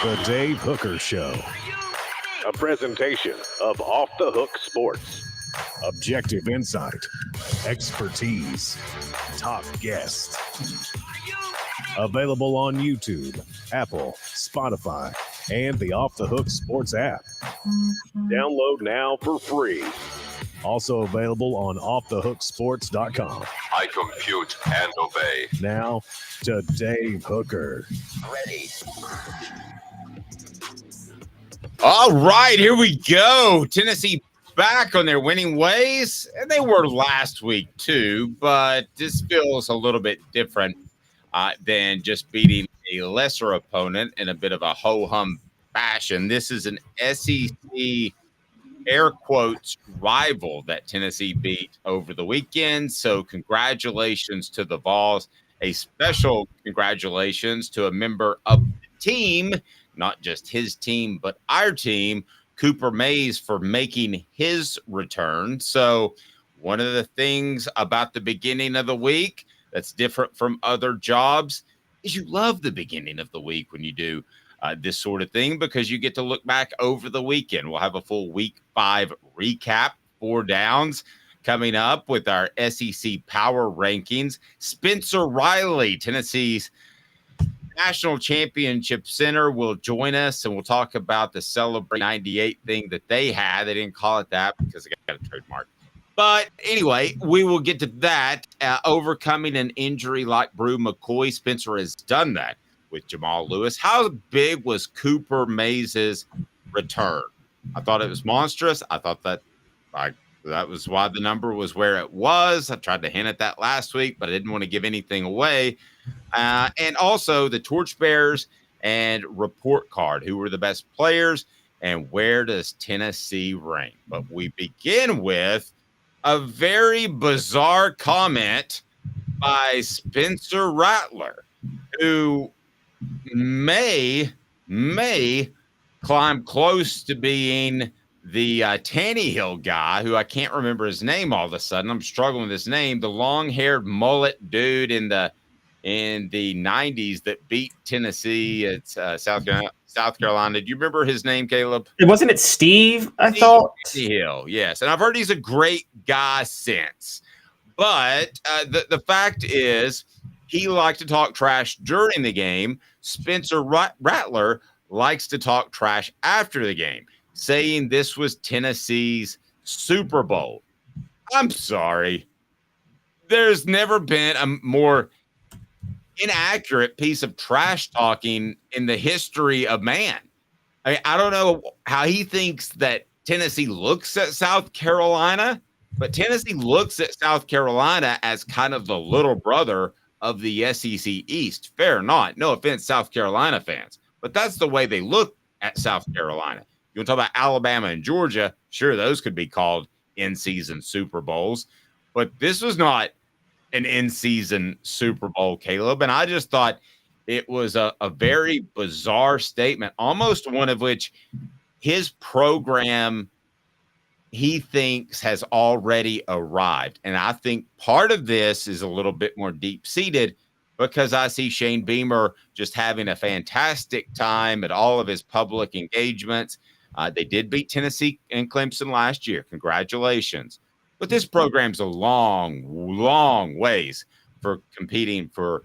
The Dave Hooker Show. A presentation of Off the Hook Sports. Objective insight, expertise, top guests. Available on YouTube, Apple, Spotify, and the Off the Hook Sports app. Download now for free. Also available on offthehooksports.com. I compute and obey. Now to Dave Hooker. Ready. All right, here we go. Tennessee back on their winning ways. And they were last week too, but this feels a little bit different than just beating a lesser opponent in a bit of a ho-hum fashion. This is an SEC air quotes rival that Tennessee beat over the weekend. So congratulations to the Vols. A special congratulations to a member of the team, not just his team, but our team, Cooper Mays, for making his return. So one of the things about the beginning of the week that's different from other jobs is you love the beginning of the week when you do this sort of thing, because you get to look back over the weekend. We'll have a full week 5 recap, 4 downs coming up with our SEC power rankings. Spencer Rattler, Tennessee's National Championship Center, will join us, and we'll talk about the Celebrate 98 thing that they had. They didn't call it that because they got a trademark. But anyway, we will get to that. Overcoming an injury like Bru McCoy, Spencer has done that with Jamal Lewis. How big was Cooper Mays' return? I thought it was monstrous. I thought that that was why the number was where it was. I tried to hint at that last week, but I didn't want to give anything away. And also the torchbearers and report card. Who were the best players and where does Tennessee rank? But we begin with a very bizarre comment by Spencer Rattler, who may climb close to being the Tannehill guy, who I can't remember his name all of a sudden. I'm struggling with his name. The long-haired mullet dude in the 90s that beat Tennessee at South Carolina. Do you remember his name, Caleb? Wasn't it Steve? I thought Tannehill. Yes, and I've heard he's a great guy since. But the fact is, he liked to talk trash during the game. Spencer Rattler likes to talk trash after the game, saying this was Tennessee's Super Bowl. I'm sorry. There's never been a more inaccurate piece of trash talking in the history of man. I don't know how he thinks that Tennessee looks at South Carolina, but Tennessee looks at South Carolina as kind of the little brother of the SEC East. Fair or not. No offense, South Carolina fans, but that's the way they look at South Carolina. You want to talk about Alabama and Georgia? Sure, those could be called in-season Super Bowls, but this was not an in-season Super Bowl, Caleb. And I just thought it was a very bizarre statement, almost one of which his program, he thinks, has already arrived. And I think part of this is a little bit more deep-seated because I see Shane Beamer just having a fantastic time at all of his public engagements. They did beat Tennessee and Clemson last year. Congratulations. But this program's a long, long ways for competing for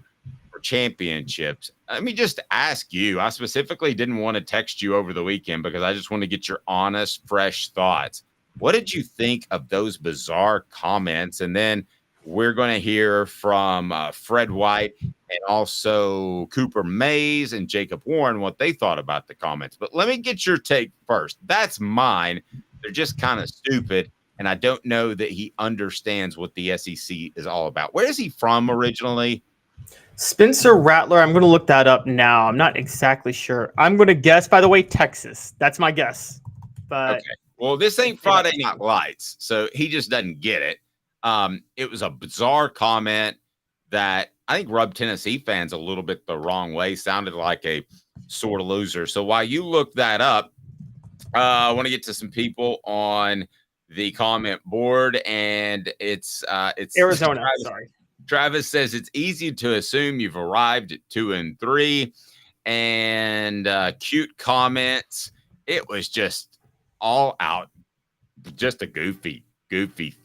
championships. Let me just ask you. I specifically didn't want to text you over the weekend because I just want to get your honest, fresh thoughts. What did you think of those bizarre comments? And then we're going to hear from Fred White and also Cooper Mays and Jacob Warren what they thought about the comments. But let me get your take first. That's mine. They're just kind of stupid. And I don't know that he understands what the SEC is all about. Where is he from originally? Spencer Rattler. I'm going to look that up now. I'm not exactly sure. I'm going to guess, by the way, Texas. That's my guess. But okay. Well, this ain't Friday Night Lights, so he just doesn't get it. It was a bizarre comment that I think rubbed Tennessee fans a little bit the wrong way. Sounded like a sore loser. So while you look that up, I want to get to some people on the comment board, and it's Arizona. Travis says it's easy to assume you've arrived at 2-3, and cute comments. It was just all out, just a goofy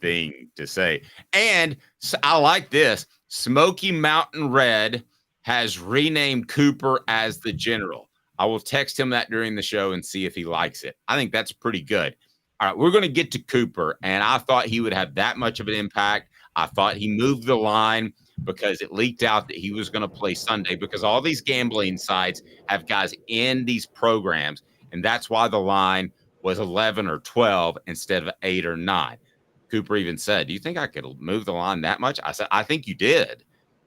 thing to say. And I like this. Smoky Mountain Red has renamed Cooper as the general. I will text him that during the show and see if he likes it. I think that's pretty good. All right, we're going to get to Cooper, and I thought he would have that much of an impact. I thought he moved the line because it leaked out that he was going to play Sunday, because all these gambling sites have guys in these programs, and that's why the line was 11 or 12 instead of 8 or 9. Cooper even said, do you think I could move the line that much? I said, I think you did.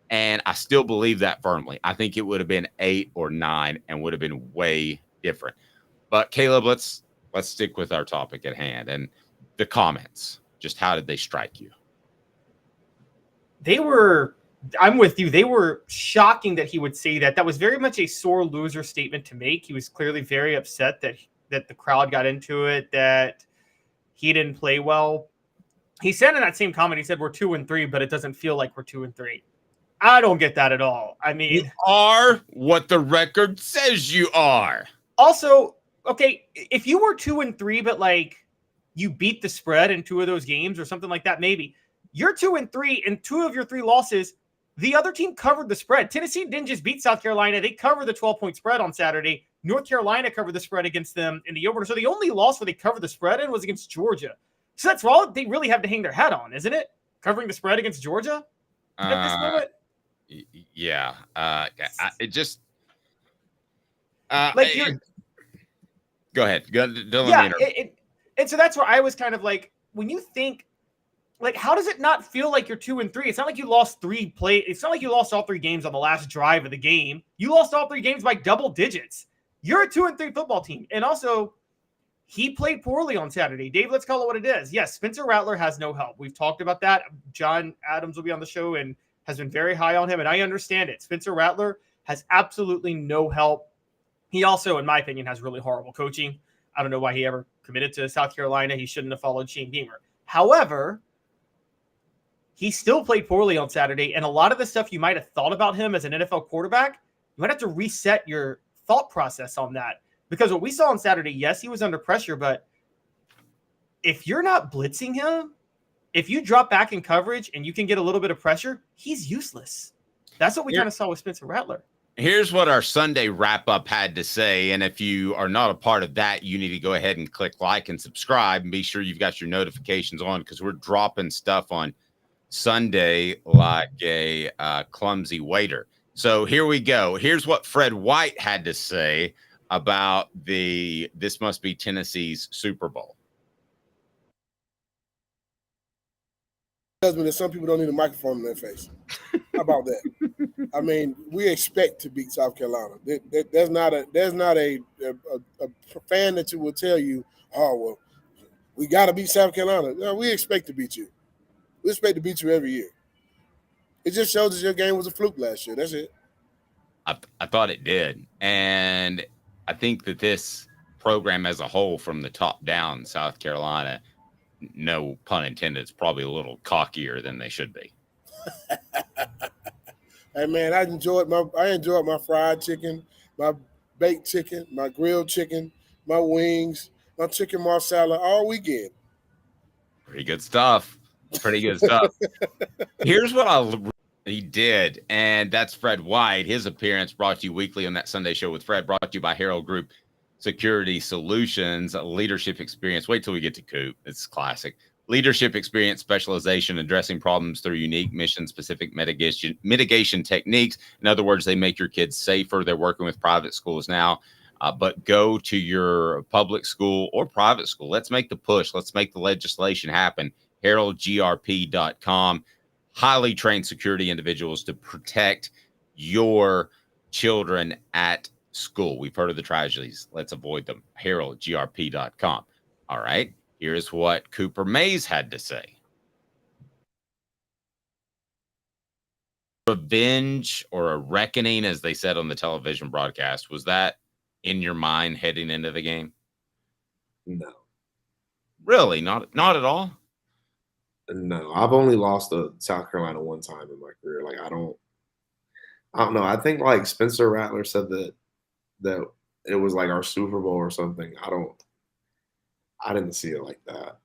And I still believe that firmly. I think it would have been 8 or 9 and would have been way different. But Caleb, let's stick with our topic at hand and the comments. Just how did they strike you? I'm with you. They were shocking that he would say that. That was very much a sore loser statement to make. He was clearly very upset that the crowd got into it, that he didn't play well. He said in that same comment, he said, we're 2-3, but it doesn't feel like we're 2-3. I don't get that at all. I mean, you are what the record says you are. Also, okay, if you were 2-3, but like you beat the spread in 2 of those games or something like that, maybe you're 2-3 and 2 of your 3 losses, the other team covered the spread. Tennessee didn't just beat South Carolina. They covered the 12-point spread on Saturday. North Carolina covered the spread against them in the opener. So the only loss where they covered the spread in was against Georgia. So that's all they really have to hang their hat on, isn't it? Covering the spread against Georgia at this moment? Yeah. It just like you're go ahead. And so that's where I was kind of like, when you think, like, how does it not feel like you're 2-3? It's not like you lost 3 play. It's not like you lost all 3 games on the last drive of the game. You lost all 3 games by double digits. You're a 2-3 football team. And also, he played poorly on Saturday. Dave, let's call it what it is. Yes, Spencer Rattler has no help. We've talked about that. John Adams will be on the show and has been very high on him, and I understand it. Spencer Rattler has absolutely no help. He also, in my opinion, has really horrible coaching. I don't know why he ever committed to South Carolina. He shouldn't have followed Shane Beamer. However, he still played poorly on Saturday, and a lot of the stuff you might have thought about him as an NFL quarterback, you might have to reset your thought process on that. Because what we saw on Saturday, yes, he was under pressure, but if you're not blitzing him, if you drop back in coverage and you can get a little bit of pressure, he's useless. That's what we kind of saw with Spencer Rattler. Here's what our Sunday wrap-up had to say, and if you are not a part of that, you need to go ahead and click like and subscribe and be sure you've got your notifications on, because we're dropping stuff on Sunday like a clumsy waiter. So here we go. Here's what Fred White had to say about this must be Tennessee's Super Bowl. Tells me that some people don't need a microphone in their face. How about that? I mean, we expect to beat South Carolina. There's not a fan that will tell you, oh, well, we got to beat South Carolina. No, we expect to beat you. We expect to beat you every year. It just shows that your game was a fluke last year. That's it. I thought it did. And I think that this program as a whole, from the top down, South Carolina, no pun intended, it's probably a little cockier than they should be. Hey man, I enjoyed my fried chicken, my baked chicken, my grilled chicken, my wings, my chicken marsala all weekend. Pretty good stuff. Here's what he did, and that's Fred White. His appearance brought to you weekly on that Sunday show with Fred, brought to you by Herald Group Security Solutions, leadership experience. Wait till we get to Coop. It's classic. Leadership experience, specialization, addressing problems through unique mission-specific mitigation techniques. In other words, they make your kids safer. They're working with private schools now, but go to your public school or private school. Let's make the push. Let's make the legislation happen. HeraldGRP.com. Highly trained security individuals to protect your children at school. We've heard of the tragedies. Let's avoid them. HeraldGRP.com. All right. Here's what Cooper Mays had to say. Revenge or a reckoning, as they said on the television broadcast, was that in your mind heading into the game? No. Really? Not at all? No. I've only lost to South Carolina one time in my career. Like, I don't know. I think like Spencer Rattler said that that it was like our Super Bowl or something. I didn't see it like that.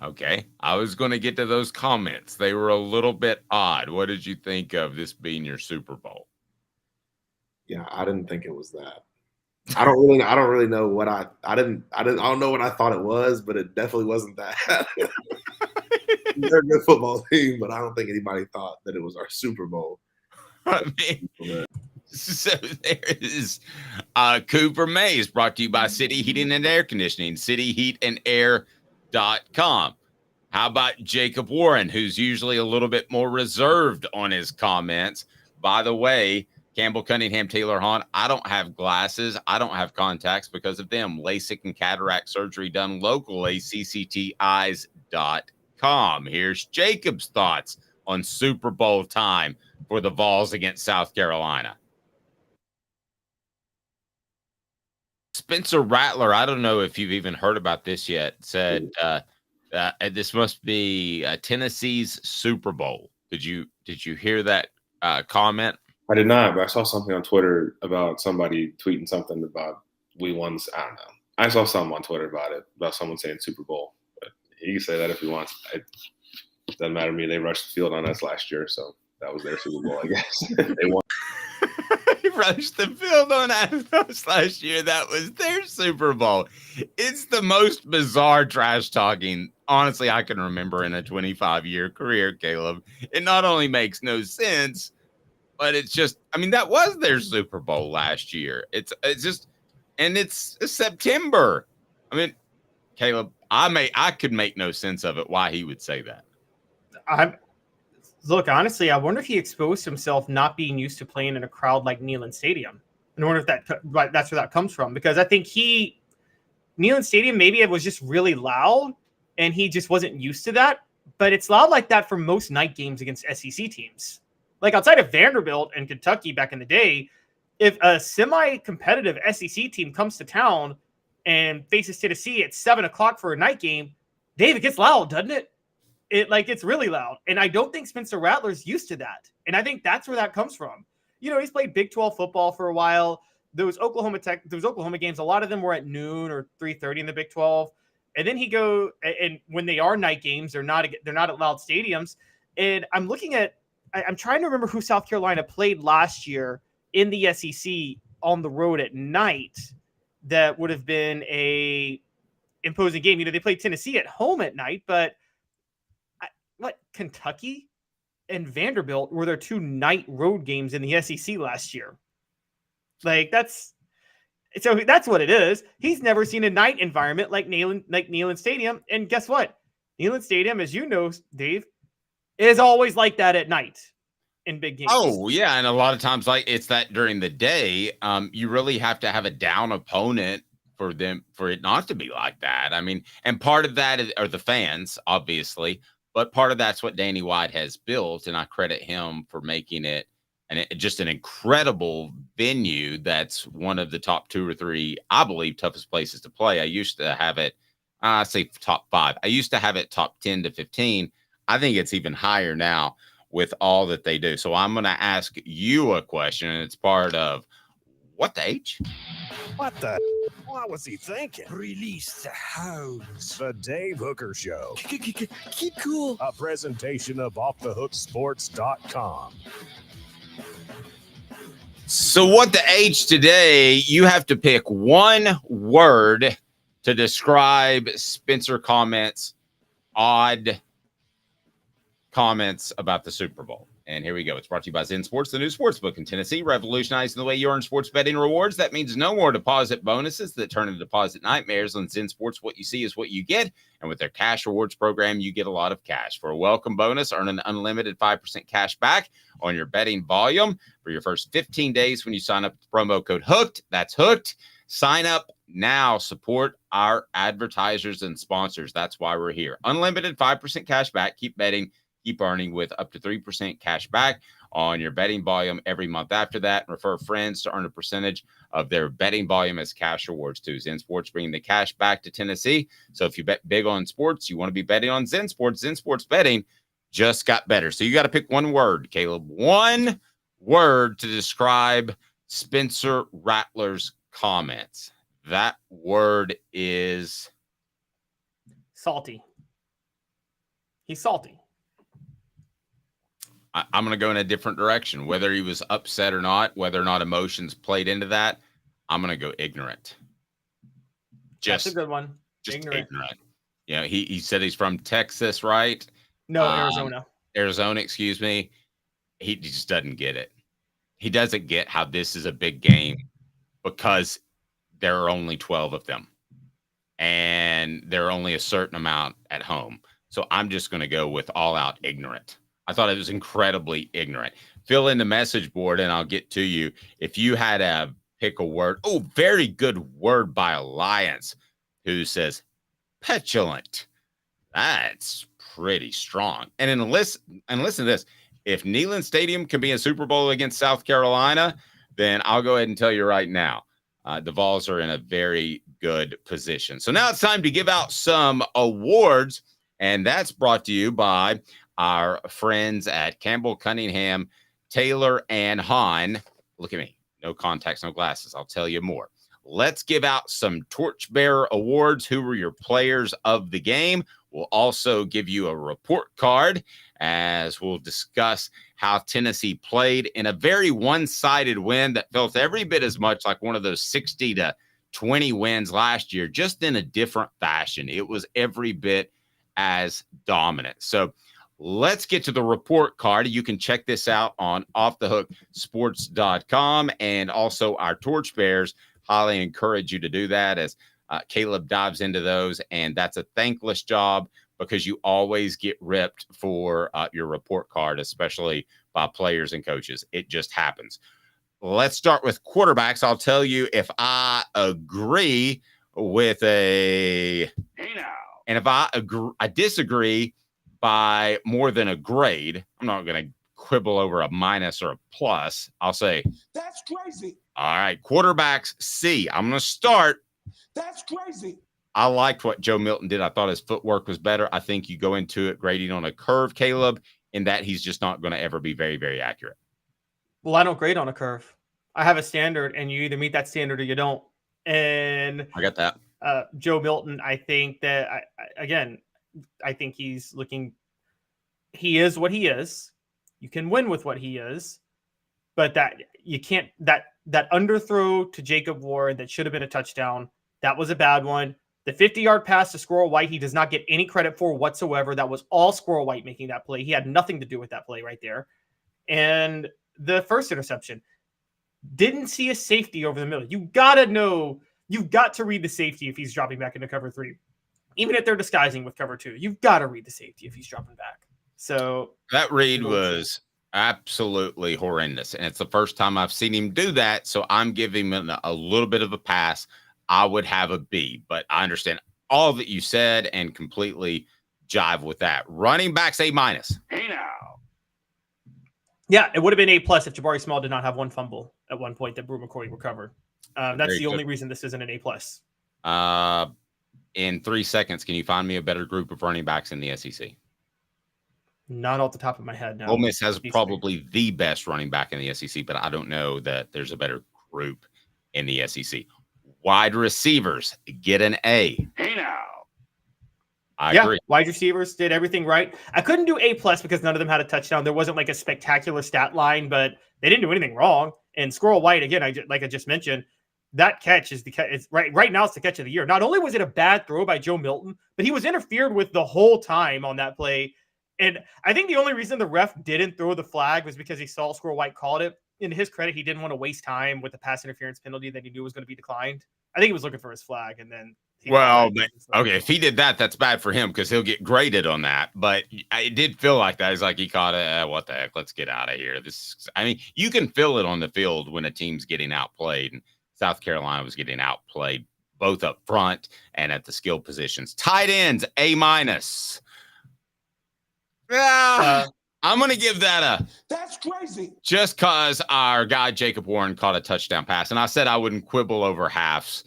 Okay. I was going to get to those comments. They were a little bit odd. What did you think of this being your Super Bowl? Yeah, I didn't think it was that. I don't really know what I don't know what I thought it was, but it definitely wasn't that. They're a good football team, but I don't think anybody thought that it was our Super Bowl. I mean, so there is Cooper Mays, brought to you by City Heating and Air Conditioning, cityheatandair.com. How about Jacob Warren, who's usually a little bit more reserved on his comments? By the way, Campbell Cunningham, Taylor Hahn, I don't have glasses. I don't have contacts because of them. LASIK and cataract surgery done locally, ccteyes.com. Here's Jacob's thoughts on Super Bowl time for the Vols against South Carolina. Spencer Rattler, I don't know if you've even heard about this yet, said this must be Tennessee's Super Bowl. Did you hear that comment? I did not, but I saw something on Twitter about somebody tweeting something about we won. I don't know. I saw something on Twitter about it, about someone saying Super Bowl. But he can say that if he wants. It doesn't matter to me. They rushed the field on us last year, so that was their Super Bowl, I guess. They won. He rushed the field on us last year. That was their Super Bowl. It's the most bizarre trash talking, honestly, I can remember in a 25-year career, Caleb. It not only makes no sense, but it's just, I mean, that was their Super Bowl last year. It's just, and it's September. I mean, Caleb, I could make no sense of it, why he would say that. Look, honestly, I wonder if he exposed himself not being used to playing in a crowd like Neyland Stadium. And I wonder if that's where that comes from. Because I think Neyland Stadium, maybe it was just really loud and he just wasn't used to that. But it's loud like that for most night games against SEC teams. Like outside of Vanderbilt and Kentucky back in the day, if a semi-competitive SEC team comes to town and faces Tennessee at 7 o'clock for a night game, Dave, it gets loud, doesn't it? It's really loud. And I don't think Spencer Rattler's used to that. And I think that's where that comes from. You know, he's played Big 12 football for a while. Those Oklahoma games, a lot of them were at noon or 3:30 in the Big 12. And then and when they are night games, they're not at loud stadiums. And I'm trying to remember who South Carolina played last year in the SEC on the road at night. That would have been a imposing game. You know, they played Tennessee at home at night, but Kentucky and Vanderbilt were their 2 night road games in the SEC last year. That's what it is. He's never seen a night environment like Neyland Stadium. And guess what? Neyland Stadium, as you know, Dave, is always like that at night in big games. Oh, yeah. And a lot of times, like, it's that during the day, you really have to have a down opponent for it not to be like that. I mean, and part of that are the fans, obviously. But part of that's what Danny White has built, and I credit him for making it just an incredible venue that's one of the top 2 or 3, I believe, toughest places to play. I used to have it, I say top 5. I used to have it top 10 to 15. I think it's even higher now with all that they do. So I'm going to ask you a question, and it's part of What the H? What the? What was he thinking? Release the hounds. The Dave Hooker Show. Keep cool. A presentation of offthehooksports.com. So what the H today, you have to pick one word to describe Spencer odd comments about the Super Bowl. And here we go. It's brought to you by Zen Sports, the new sportsbook in Tennessee, revolutionizing the way you earn sports betting rewards. That means no more deposit bonuses that turn into deposit nightmares. On Zen Sports, what you see is what you get. And with their cash rewards program, you get a lot of cash. For a welcome bonus, earn an unlimited 5% cash back on your betting volume for your first 15 days when you sign up with the promo code HOOKED. That's HOOKED. Sign up now. Support our advertisers and sponsors. That's why we're here. Unlimited 5% cash back. Keep betting. Keep earning with up to 3% cash back on your betting volume every month after that. And refer friends to earn a percentage of their betting volume as cash rewards too. Zen Sports bringing the cash back to Tennessee. So if you bet big on sports, you want to be betting on Zen Sports. Zen Sports betting just got better. So you got to pick one word, Caleb. One word to describe Spencer Rattler's comments. That word is salty. He's salty. I'm going to go in a different direction. Whether he was upset or not, whether or not emotions played into that, I'm going to go ignorant. That's a good one. Just ignorant. You know, he said he's from Texas, right? No, Arizona. Arizona, excuse me. He just doesn't get it. He doesn't get how this is a big game because there are only 12 of them. And there are only a certain amount at home. So I'm just going to go with all out ignorant. I thought it was incredibly ignorant. Fill in the message board and I'll get to you. If you had to pick a word. Oh, very good word by Alliance, who says petulant. That's pretty strong. And then listen to this. If Neyland Stadium can be a Super Bowl against South Carolina, then I'll go ahead and tell you right now, the Vols are in a very good position. So now it's time to give out some awards, and that's brought to you by our friends at Campbell, Cunningham, Taylor, and Hahn. Look at me. No contacts, no glasses. I'll tell you more. Let's give out some Torchbearer Awards. Who were your players of the game? We'll also give you a report card as we'll discuss how Tennessee played in a very one-sided win that felt every bit as much like one of those 60-20 wins last year, just in a different fashion. It was every bit as dominant. So let's get to the report card. You can check this out on offthehooksports.com, and also our Torchbearers. Highly encourage you to do that as Caleb dives into those, and that's a thankless job because you always get ripped for your report card, especially by players and coaches. It just happens. Let's start with quarterbacks. I'll tell you if I agree with and if I disagree by more than a grade. I'm not going to quibble over a minus or a plus. I'll say That's crazy. All right, quarterbacks C. I'm going to start. That's crazy. I liked what Joe Milton did. I thought his footwork was better. I think you go into it grading on a curve, Caleb, in that he's just not going to ever be very, very accurate. Well, I don't grade on a curve. I have a standard, and you either meet that standard or you don't. And I got that. Joe Milton, I think that, I think he's looking – he is what he is. You can win with what he is. But that you can't – that underthrow to Jacob Ward that should have been a touchdown, that was a bad one. The 50-yard pass to Squirrel White, he does not get any credit for whatsoever. That was all Squirrel White making that play. He had nothing to do with that play right there. And the first interception, didn't see a safety over the middle. You got to know, you've got to read the safety if he's dropping back into cover 3. Even if they're disguising with cover 2, you've got to read the safety if he's dropping back. So that read was absolutely horrendous. And it's the first time I've seen him do that. So I'm giving him a little bit of a pass. I would have a B, but I understand all that you said and completely jive with that. Running backs A-. Hey now. Yeah, it would have been A+ if Jabari Small did not have one fumble at one point that Bru McCoy recovered. That's the only reason this isn't an A+. In 3 seconds, can you find me a better group of running backs in the SEC? Not off the top of my head. No. Ole Miss has probably the best running back in the SEC, but I don't know that there's a better group in the SEC. Wide receivers get an A. Hey now. I agree. Wide receivers did everything right. I couldn't do A+ because none of them had a touchdown. There wasn't like a spectacular stat line, but they didn't do anything wrong. And Squirrel White, again, like I just mentioned, that catch is the catch. It's right now. It's the catch of the year. Not only was it a bad throw by Joe Milton, but he was interfered with the whole time on that play. And I think the only reason the ref didn't throw the flag was because he saw Squirrel White called it. In his credit, he didn't want to waste time with the pass interference penalty that he knew was going to be declined. I think he was looking for his flag, and then okay, if he did that, that's bad for him because he'll get graded on that. But it did feel like that. It's like he caught it. What the heck? Let's get out of here. You can feel it on the field when a team's getting outplayed, and South Carolina was getting outplayed both up front and at the skill positions. Tight ends A-. I'm going to give that That's crazy. Just because our guy Jacob Warren caught a touchdown pass. And I said I wouldn't quibble over half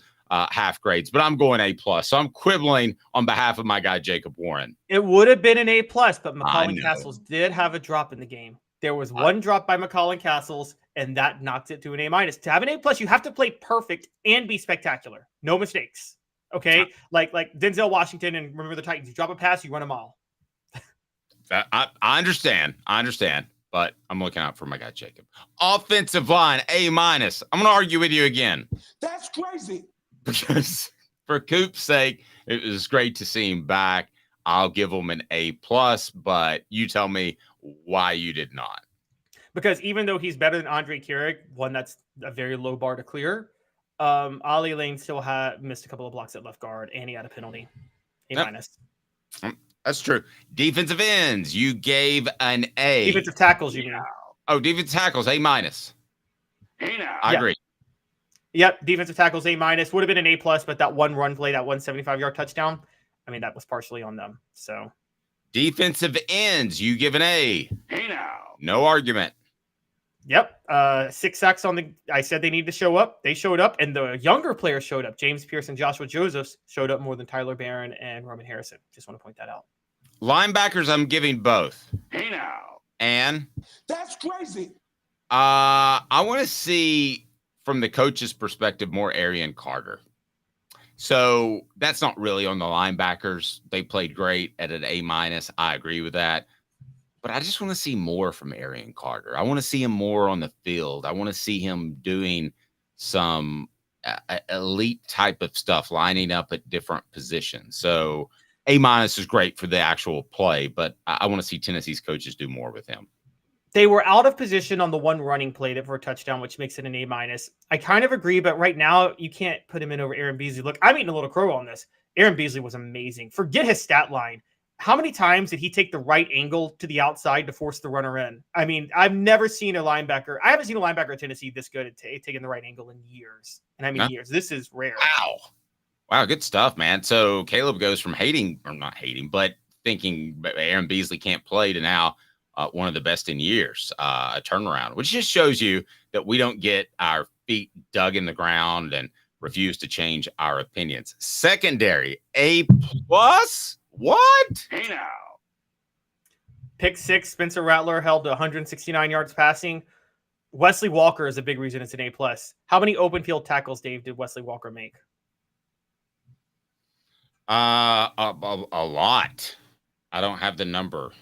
grades, but I'm going A+. So I'm quibbling on behalf of my guy Jacob Warren. It would have been an A+, but McCollum Castles did have a drop in the game. There was one drop by McCollum Castles, and that knocked it to an A-. To have an A+, you have to play perfect and be spectacular. No mistakes. Okay? Like Denzel Washington and remember the Titans. You drop a pass, you run a mile. I understand. But I'm looking out for my guy, Jacob. Offensive line, A-. I'm going to argue with you again. That's crazy. Because for Coop's sake, it was great to see him back. I'll give him an A+, but you tell me why you did not. Because even though he's better than Andre Keurig, one that's a very low bar to clear, Ollie Lane still had missed a couple of blocks at left guard, and he had a penalty. A-. That's true. Defensive ends, you gave an A. Defensive tackles, you mean? Oh, defensive tackles, A-. I agree. Yep, defensive tackles, A-. Would have been an A+, but that one run play, that 175-yard touchdown, I mean, that was partially on them. So, defensive ends, you give an A. No argument. Yep. 6 sacks on the. I said they need to show up. They showed up, and the younger players showed up. James Pierce and Joshua Josephs showed up more than Tyler Barron and Roman Harrison. Just want to point that out. Linebackers, I'm giving both. And that's crazy. I want to see from the coach's perspective more Arian Carter. So that's not really on the linebackers. They played great at an A-. I agree with that. But I just want to see more from Arian Carter. I want to see him more on the field. I want to see him doing some elite type of stuff, lining up at different positions. So A- is great for the actual play, but I want to see Tennessee's coaches do more with him. They were out of position on the one running play for a touchdown, which makes it an A-. I kind of agree, but right now you can't put him in over Aaron Beasley. Look, I'm eating a little crow on this. Aaron Beasley was amazing. Forget his stat line. How many times did he take the right angle to the outside to force the runner in? I mean, I've never seen a linebacker. I haven't seen a linebacker at Tennessee this good at taking the right angle in years. And I mean years. This is rare. Wow, good stuff, man. So Caleb goes from hating, or not hating, but thinking Aaron Beasley can't play to now one of the best in years, a turnaround, which just shows you that we don't get our feet dug in the ground and refuse to change our opinions. Secondary, A+. What? Hey now. Pick 6, Spencer Rattler held to 169 yards passing. Wesley Walker is a big reason it's an A+. How many open field tackles, Dave, did Wesley Walker make? A lot. I don't have the number.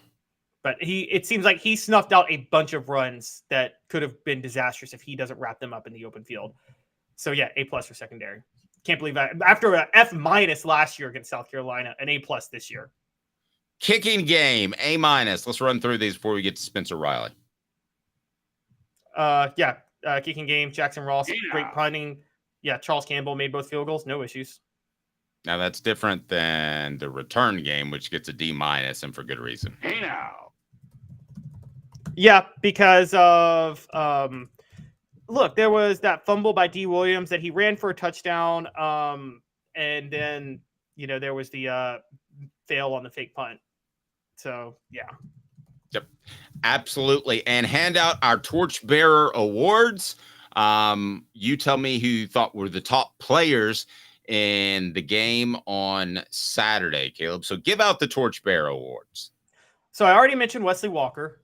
But it seems like he snuffed out a bunch of runs that could have been disastrous if he doesn't wrap them up in the open field. So yeah, A+ for secondary. Can't believe that. After an F- last year against South Carolina, an A+ this year. Kicking game, A-. Let's run through these before we get to Spencer Riley. Kicking game, Jackson Ross, great punting. Yeah, Charles Campbell made both field goals, no issues. Now that's different than the return game, which gets a D-, and for good reason. Hey now. Yeah, because of look, there was that fumble by D. Williams that he ran for a touchdown, and then there was the fail on the fake punt. So yeah. Yep, absolutely. And hand out our Torchbearer Awards. You tell me who you thought were the top players in the game on Saturday, Caleb. So give out the Torchbearer Awards. So I already mentioned Wesley Walker.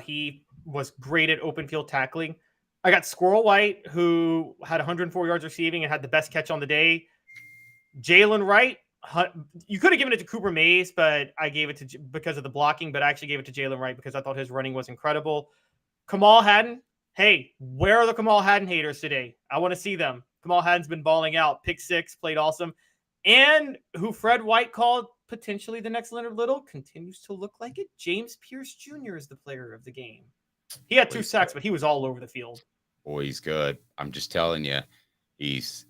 He was great at open field tackling. I got Squirrel White, who had 104 yards receiving and had the best catch on the day. Jalen Wright, you could have given it to Cooper Mays, but I gave it to because of the blocking, but I actually gave it to Jalen Wright because I thought his running was incredible. Kamal Hadden, hey, where are the Kamal Hadden haters today? I want to see them. Kamal Hadden's been balling out. Pick 6, played awesome. And who Fred White called potentially the next Leonard Little continues to look like it. James Pierce Jr. is the player of the game. He had 2 sacks, but he was all over the field. Boy, he's good. I'm just telling you, he's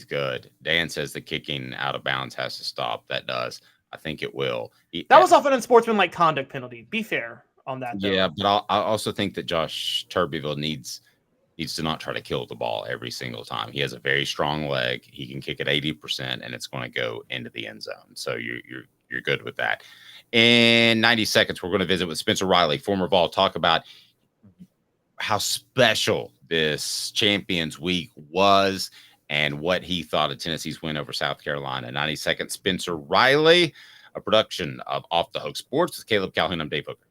good. Dan says the kicking out of bounds has to stop. That does. I think it will. That was off an unsportsmanlike conduct penalty. Be fair on that. Yeah, but I also think that Josh Turbyville needs to not try to kill the ball every single time. He has a very strong leg. He can kick at 80%, and it's going to go into the end zone. So you're good with that. In 90 seconds, we're going to visit with Spencer Riley, former Vol, talk about how special this Champions Week was and what he thought of Tennessee's win over South Carolina. 90 seconds, Spencer Riley, a production of Off the Hook Sports with Caleb Calhoun and Dave Hooker.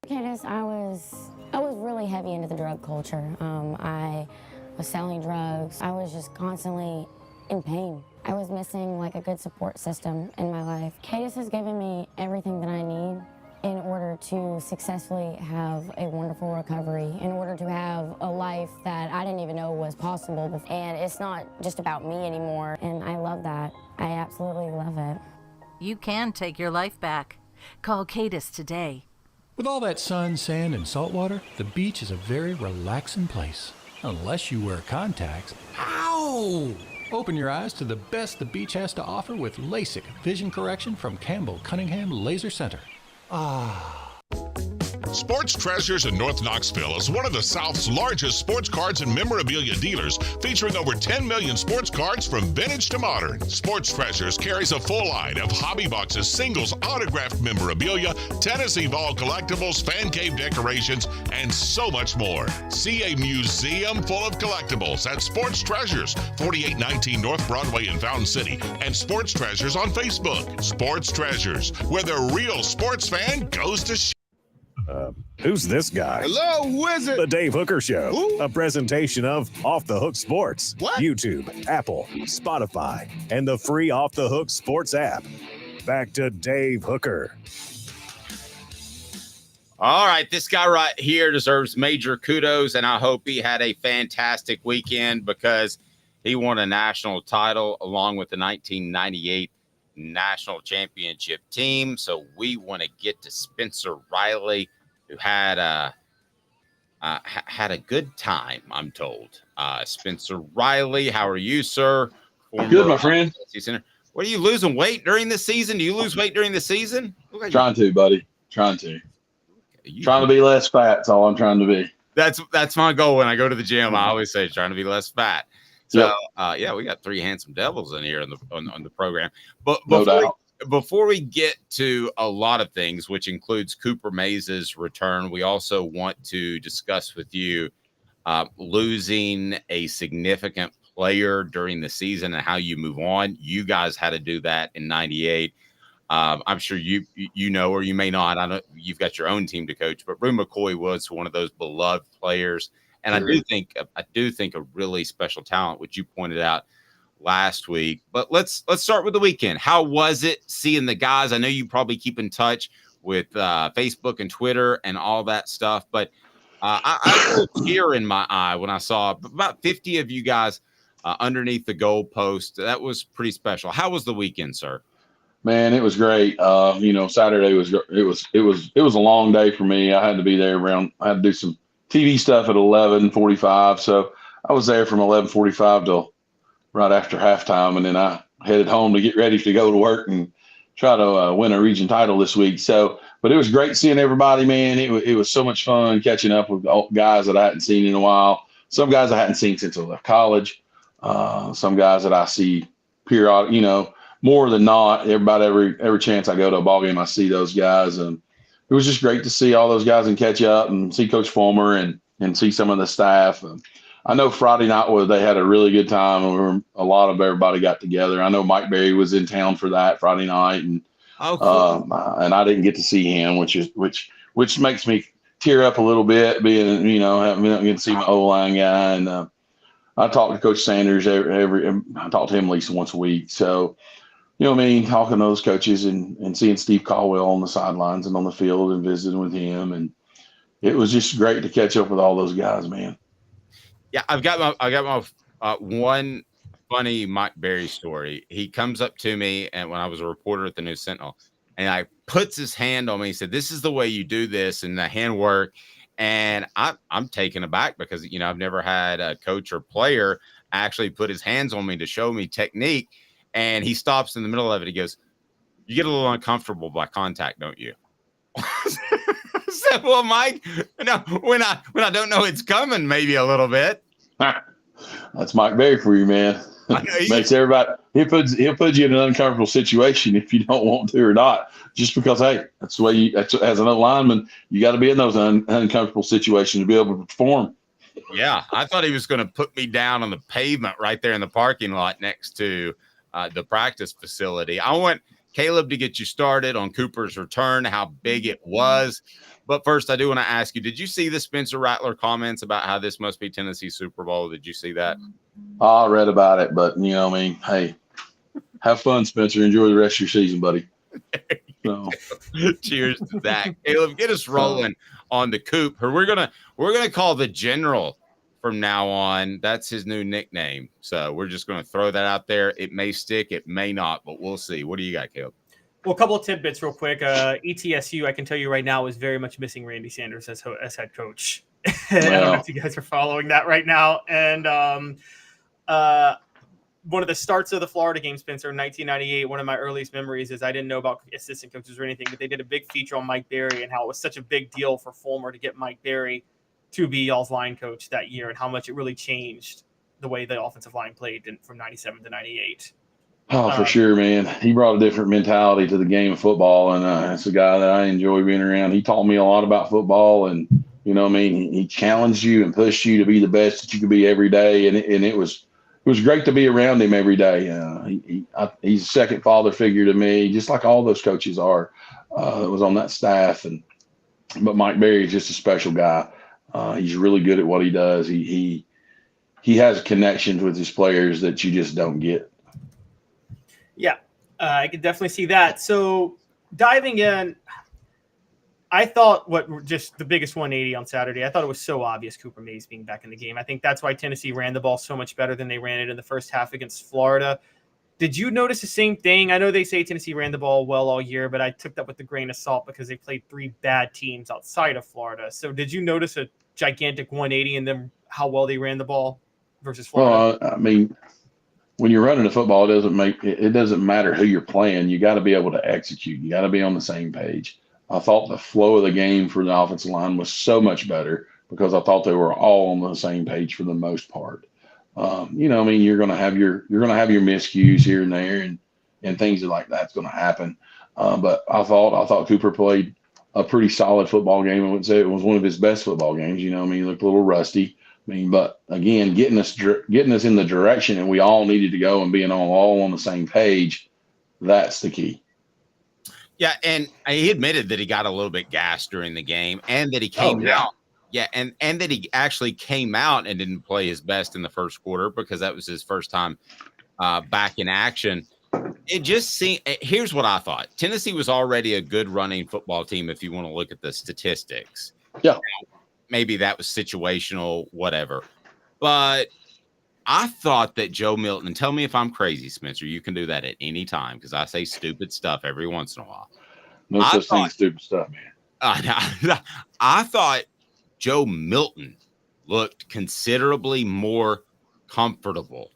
Cadis, I was really heavy into the drug culture. I was selling drugs. I was just constantly in pain. I was missing like a good support system in my life. Cadis has given me everything that I need in order to successfully have a wonderful recovery, in order to have a life that I didn't even know was possible. And it's not just about me anymore, and I love that. I absolutely love it. You can take your life back. Call Cadis today. With all that sun, sand, and salt water, the beach is a very relaxing place. Unless you wear contacts. Ow! Open your eyes to the best the beach has to offer with LASIK vision correction from Campbell Cunningham Laser Center. Sports Treasures in North Knoxville is one of the South's largest sports cards and memorabilia dealers, featuring over 10 million sports cards from vintage to modern. Sports Treasures carries a full line of hobby boxes, singles, autographed memorabilia, Tennessee Vol collectibles, fan cave decorations, and so much more. See a museum full of collectibles at Sports Treasures, 4819 North Broadway in Fountain City, and Sports Treasures on Facebook. Sports Treasures, where the real sports fan goes to Who's this guy? Hello, wizard. The Dave Hooker Show, Who? a presentation of Off the Hook Sports, What? YouTube, Apple, Spotify, and the free Off the Hook Sports app. Back to Dave Hooker. All right, this guy right here deserves major kudos, and I hope he had a fantastic weekend because he won a national title along with the 1998 national championship team. So we want to get to Spencer Riley, who had a good time, I'm told. Spencer Riley, how are you, sir? Good, my friend. What, are you losing weight during the season? Do you lose weight during the season? Trying to, buddy. Trying to be less fat. That's all I'm trying to be. That's my goal when I go to the gym. I always say trying to be less fat. So yeah, we got three handsome devils in here on the program. But before we get to a lot of things, which includes Cooper Mays' return, we also want to discuss with you losing a significant player during the season and how you move on. You guys had to do that in '98. I'm sure you know, or you may not. I know you've got your own team to coach, but Bru McCoy was one of those beloved players. And I do think a really special talent, which you pointed out last week. But let's start with the weekend. How was it seeing the guys? I know you probably keep in touch with Facebook and Twitter and all that stuff, but I had a tear in my eye when I saw about 50 of you guys underneath the goal post. That was pretty special. How was the weekend, sir? Man, it was great. Saturday was a long day for me. I had to be there I had to do some TV stuff at 11:45, so I was there from 11:45 till right after halftime, and then I headed home to get ready to go to work and try to win a region title this week. So, but it was great seeing everybody, man. It was so much fun catching up with guys that I hadn't seen in a while. Some guys I hadn't seen since I left college. Some guys that I see periodic, more than not. Every chance I go to a ball game, I see those guys, and it was just great to see all those guys and catch up and see Coach Fulmer and see some of the staff. I know Friday night they had a really good time. A lot of everybody got together. I know Mike Berry was in town for that Friday night, and and I didn't get to see him, which makes me tear up a little bit, being having to see my O-line guy. And I talk to Coach Sanders I talk to him at least once a week. So. Talking to those coaches and seeing Steve Caldwell on the sidelines and on the field and visiting with him. And it was just great to catch up with all those guys, man. Yeah, I got my one funny Mike Berry story. He comes up to me, and when I was a reporter at the News Sentinel, and I puts his hand on me. He said, "This is the way you do this," and the hand work. And I'm taken aback because, I've never had a coach or player actually put his hands on me to show me technique. And he stops in the middle of it. He goes, "You get a little uncomfortable by contact, don't you?" I said, "Well, Mike, when I don't know it's coming, maybe a little bit." That's Mike Berry for you, man. Makes everybody he'll put you in an uncomfortable situation if you don't want to or not. Just because, hey, that's the way as an lineman, you got to be in those uncomfortable situations to be able to perform. Yeah, I thought he was going to put me down on the pavement right there in the parking lot next to the practice facility. I want Caleb to get you started on Cooper's return, how big it was. But first, I do want to ask you, did you see the Spencer Rattler comments about how this must be Tennessee's Super Bowl? Did you see that? I read about it, but, hey, have fun, Spencer. Enjoy the rest of your season, buddy. So. Cheers to that. Caleb, get us rolling on the Coop. We're gonna call the General from now on. That's his new nickname. So we're just gonna throw that out there. It may stick, it may not, but we'll see. What do you got, Caleb? Well, a couple of tidbits real quick. ETSU, I can tell you right now, is very much missing Randy Sanders as head coach. I don't know if you guys are following that right now. And one of the starts of the Florida game, Spencer, in 1998, one of my earliest memories is I didn't know about assistant coaches or anything, but they did a big feature on Mike Berry and how it was such a big deal for Fulmer to get Mike Berry to be y'all's line coach that year and how much it really changed the way the offensive line played from 97 to 98. Oh, for sure, man. He brought a different mentality to the game of football, and it's a guy that I enjoy being around. He taught me a lot about football, and, he challenged you and pushed you to be the best that you could be every day, and it was great to be around him every day. He's a second father figure to me, just like all those coaches are that was on that staff. But Mike Berry is just a special guy. He's really good at what he does. He has connections with his players that you just don't get. Yeah, I could definitely see that. So diving in, I thought just the biggest 180 on Saturday, I thought it was so obvious Cooper Mays being back in the game. I think that's why Tennessee ran the ball so much better than they ran it in the first half against Florida. Did you notice the same thing? I know they say Tennessee ran the ball well all year, but I took that with a grain of salt because they played 3 bad teams outside of Florida. So did you notice a gigantic 180 in them, how well they ran the ball versus Florida? Well, when you're running the football, it doesn't matter who you're playing. You got to be able to execute. You got to be on the same page. I thought the flow of the game for the offensive line was so much better because I thought they were all on the same page for the most part. You're going to have your miscues here and there, and things like that's going to happen. But I thought Cooper played a pretty solid football game. I would say it was one of his best football games. He looked a little rusty. But again, getting us in the direction that we all needed to go and being all on the same page, that's the key. Yeah, and he admitted that he got a little bit gassed during the game and that he came out. Yeah, and that he actually came out and didn't play his best in the first quarter because that was his first time back in action. It just seemed – here's what I thought. Tennessee was already a good running football team if you want to look at the statistics. Yeah. Now, maybe that was situational, whatever. But I thought that Joe Milton – tell me if I'm crazy, Spencer. You can do that at any time because I say stupid stuff every once in a while. No such thing as stupid stuff, man. I thought Joe Milton looked considerably more comfortable.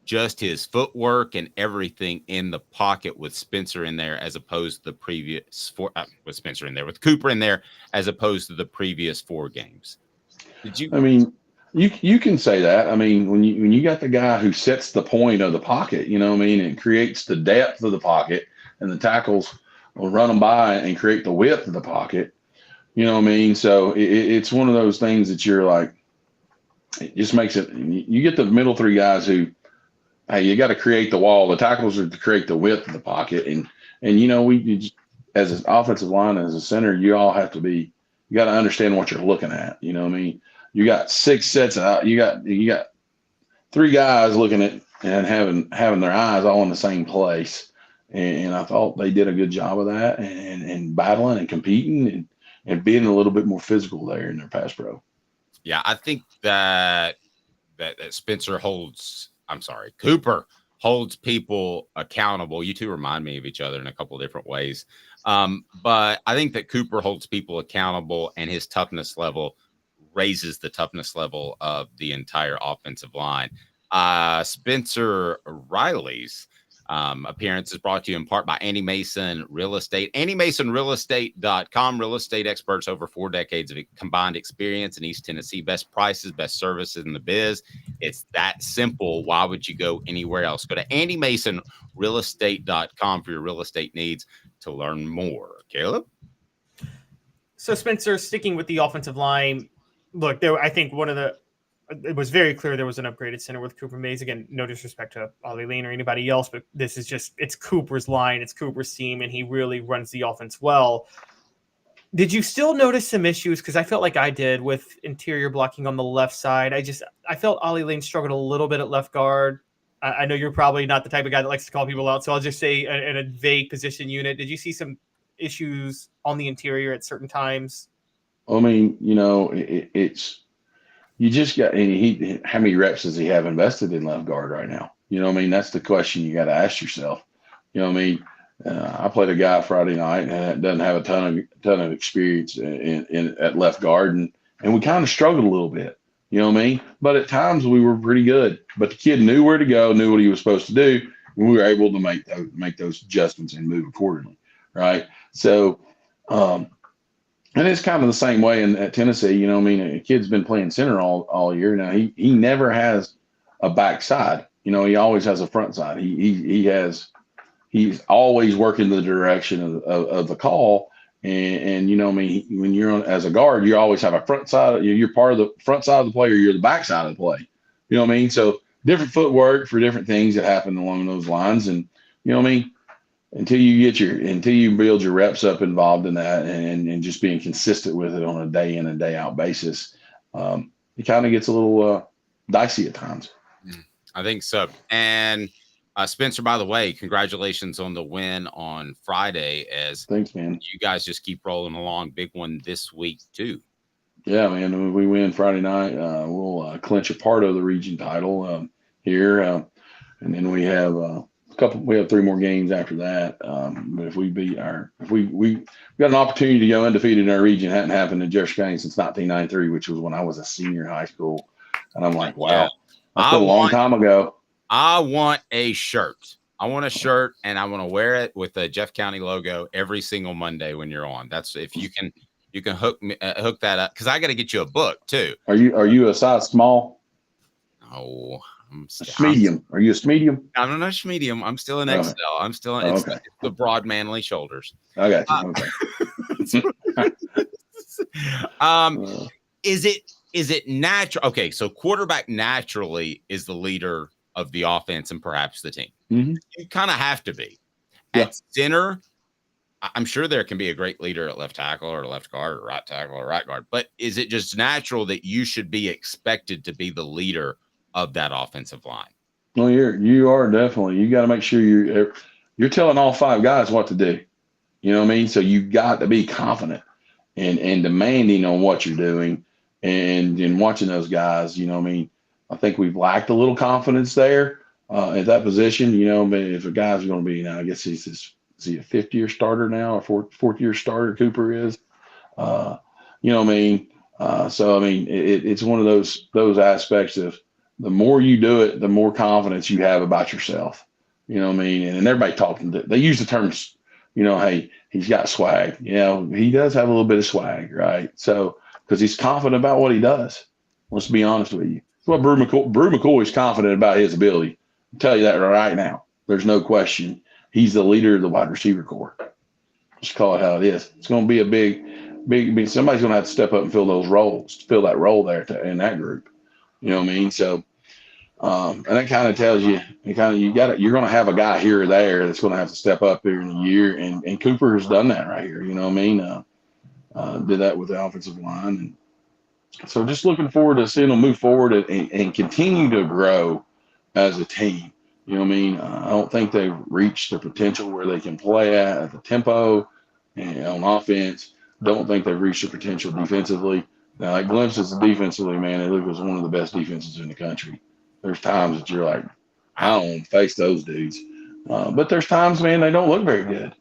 Just his footwork and everything in the pocket with Spencer in there as opposed to the previous four with Spencer in there, with Cooper in there as opposed to the previous 4 games. Did you? You can say that. When you got the guy who sets the point of the pocket, and creates the depth of the pocket, and the tackles will run them by and create the width of the pocket. So it's one of those things that you're like, it just makes it. You get the middle 3 guys who. Hey, you got to create the wall. The tackles are to create the width of the pocket, and we as an offensive line, as a center, you all have to be. You got to understand what you're looking at. You got 6 sets of. You got 3 guys looking at and having their eyes all in the same place, and I thought they did a good job of that and battling and competing and being a little bit more physical there in their pass pro. Yeah, I think that Cooper holds people accountable. You two remind me of each other in a couple of different ways. But I think that Cooper holds people accountable and his toughness level raises the toughness level of the entire offensive line. Spencer Riley's appearance is brought to you in part by Andy Mason Real Estate. AndyMasonRealEstate.com. Real estate experts over 4 decades of combined experience in East Tennessee. Best prices, best services in the biz. It's that simple. Why would you go anywhere else? Go to AndyMasonRealEstate.com for your real estate needs to learn more. Caleb? So, Spencer, sticking with the offensive line, look, I think one of the it was very clear there was an upgraded center with Cooper Mays. Again, no disrespect to Ollie Lane or anybody else, but this is just, it's Cooper's line, it's Cooper's team, and he really runs the offense well. Did you still notice some issues? Because I felt like I did with interior blocking on the left side. I felt Ollie Lane struggled a little bit at left guard. I know you're probably not the type of guy that likes to call people out, so I'll just say in a vague position unit. Did you see some issues on the interior at certain times? I mean, it's you just got how many reps does he have invested in left guard right now? You know what I mean? That's the question you got to ask yourself. You know what I mean? I played a guy Friday night and doesn't have a ton of experience in at left guard, and we kind of struggled a little bit. You know what I mean? But at times we were pretty good. But the kid knew where to go, knew what he was supposed to do, and we were able to make those adjustments and move accordingly, right? So, and it's kind of the same way at Tennessee. You know what I mean? A kid's been playing center all year. Now he never has a backside. You know, he always has a front side. He's always working the direction of the call. And you know, I mean, when you're on as a guard, you always have a front side. You're part of the front side of the play, or you're the back side of the play. You know what I mean? So different footwork for different things that happen along those lines. And you know what I mean? Until you build your reps up involved in that, and just being consistent with it on a day in and day out basis, it kind of gets a little dicey at times. I think so. And Spencer, by the way, congratulations on the win on Friday. Thanks, man. You guys just keep rolling along. Big one this week too. Yeah, man. When we win Friday night, we'll clinch a part of the region title here, and then we have We have 3 more games after that. But if we beat we got an opportunity to go undefeated in our region. Hadn't happened in Jefferson County since 1993, which was when I was a senior in high school. And I'm like, wow, that's a long time ago. I want a shirt. I want a shirt, and I want to wear it with the Jeff County logo every single Monday when you're on. That's if you can hook that up, because I got to get you a book too. Are you a size small? No, medium. Are you a medium? I'm not a medium. I'm still an XL. I'm still it's the broad, manly shoulders. I got you. Okay. Is it natural? Okay, so quarterback naturally is the leader of the offense and perhaps the team. Mm-hmm. You kind of have to be. Yeah. At center, I'm sure there can be a great leader at left tackle or left guard or right tackle or right guard, but is it just natural that you should be expected to be the leader of that offensive line? Well, you are definitely. You got to make sure you're telling all 5 guys what to do. You know what I mean? So you got to be confident and demanding on what you're doing, and watching those guys. You know what I mean? I think we've lacked a little confidence there at that position. You know, but if a guy's going to be now, I guess is he a 5th-year starter now, or fourth-year starter? Cooper is. You know what I mean? So I mean, it's one of those aspects of the more you do it, the more confidence you have about yourself. You know what I mean? And everybody talking, they use the terms, you know, hey, he's got swag. You know, he does have a little bit of swag, right? So because he's confident about what he does. Let's be honest with you. Well, Bru McCoy is confident about his ability. I'll tell you that right now. There's no question. He's the leader of the wide receiver corps. Just call it how it is. It's going to be a big. Somebody's going to have to step up and fill those roles, fill that role there in that group. You know what I mean? So, and that kind of tells you, you're going to have a guy here or there that's going to have to step up here in a year. And Cooper has done that right here. You know what I mean? Did that with the offensive line. And so just looking forward to seeing them move forward and continue to grow as a team. You know what I mean? I don't think they've reached their potential where they can play at the tempo and on offense. Don't think they've reached their potential defensively. Now, like glimpses of defensively, man, it was one of the best defenses in the country. There's times that you're like, I don't want to face those dudes. But there's times, man, they don't look very good.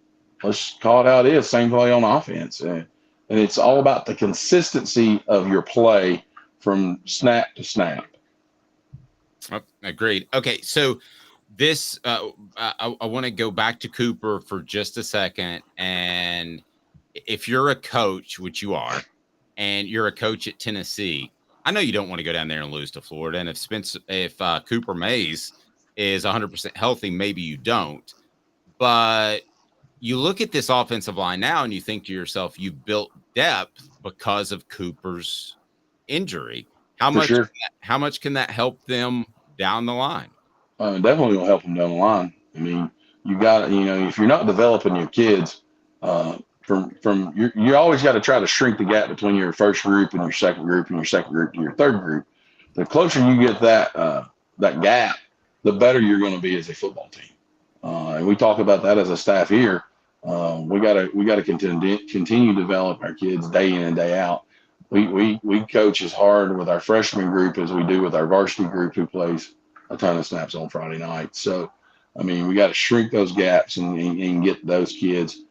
Let's call it how it is. Same play on offense. And it's all about the consistency of your play from snap to snap. Oh, agreed. Okay, so this I want to go back to Cooper for just a second. And if you're a coach, which you are, and you're a coach at Tennessee, I know you don't want to go down there and lose to Florida. And if Cooper Mays is 100% healthy, maybe you don't. But you look at this offensive line now and you think to yourself, you built depth because of Cooper's injury. How For much? sure. How much can that help them down the line? Definitely will help them down the line. I mean, you got, if you're not developing your kids, you always got to try to shrink the gap between your first group and your second group and your second group to your third group. The closer you get that gap, the better you're going to be as a football team. And we talk about that as a staff here. We got to continue to develop our kids day in and day out. We coach as hard with our freshman group as we do with our varsity group who plays a ton of snaps on Friday night. So, I mean, we got to shrink those gaps and get those kids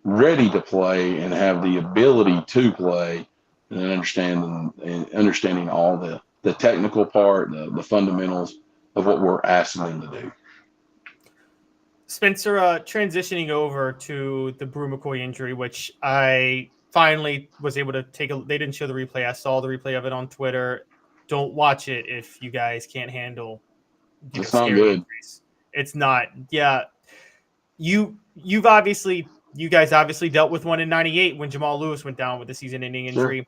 ready to play and have the ability to play and understanding all the technical part, the fundamentals of what we're asking them to do. Spencer, transitioning over to the Bru McCoy injury, which I finally was able to take they didn't show the replay. I saw the replay of it on Twitter. Don't watch it if you guys can't handle It's not good. Injuries. It's not. Yeah. You guys obviously dealt with one in 98 when Jamal Lewis went down with a season-ending injury. Sure.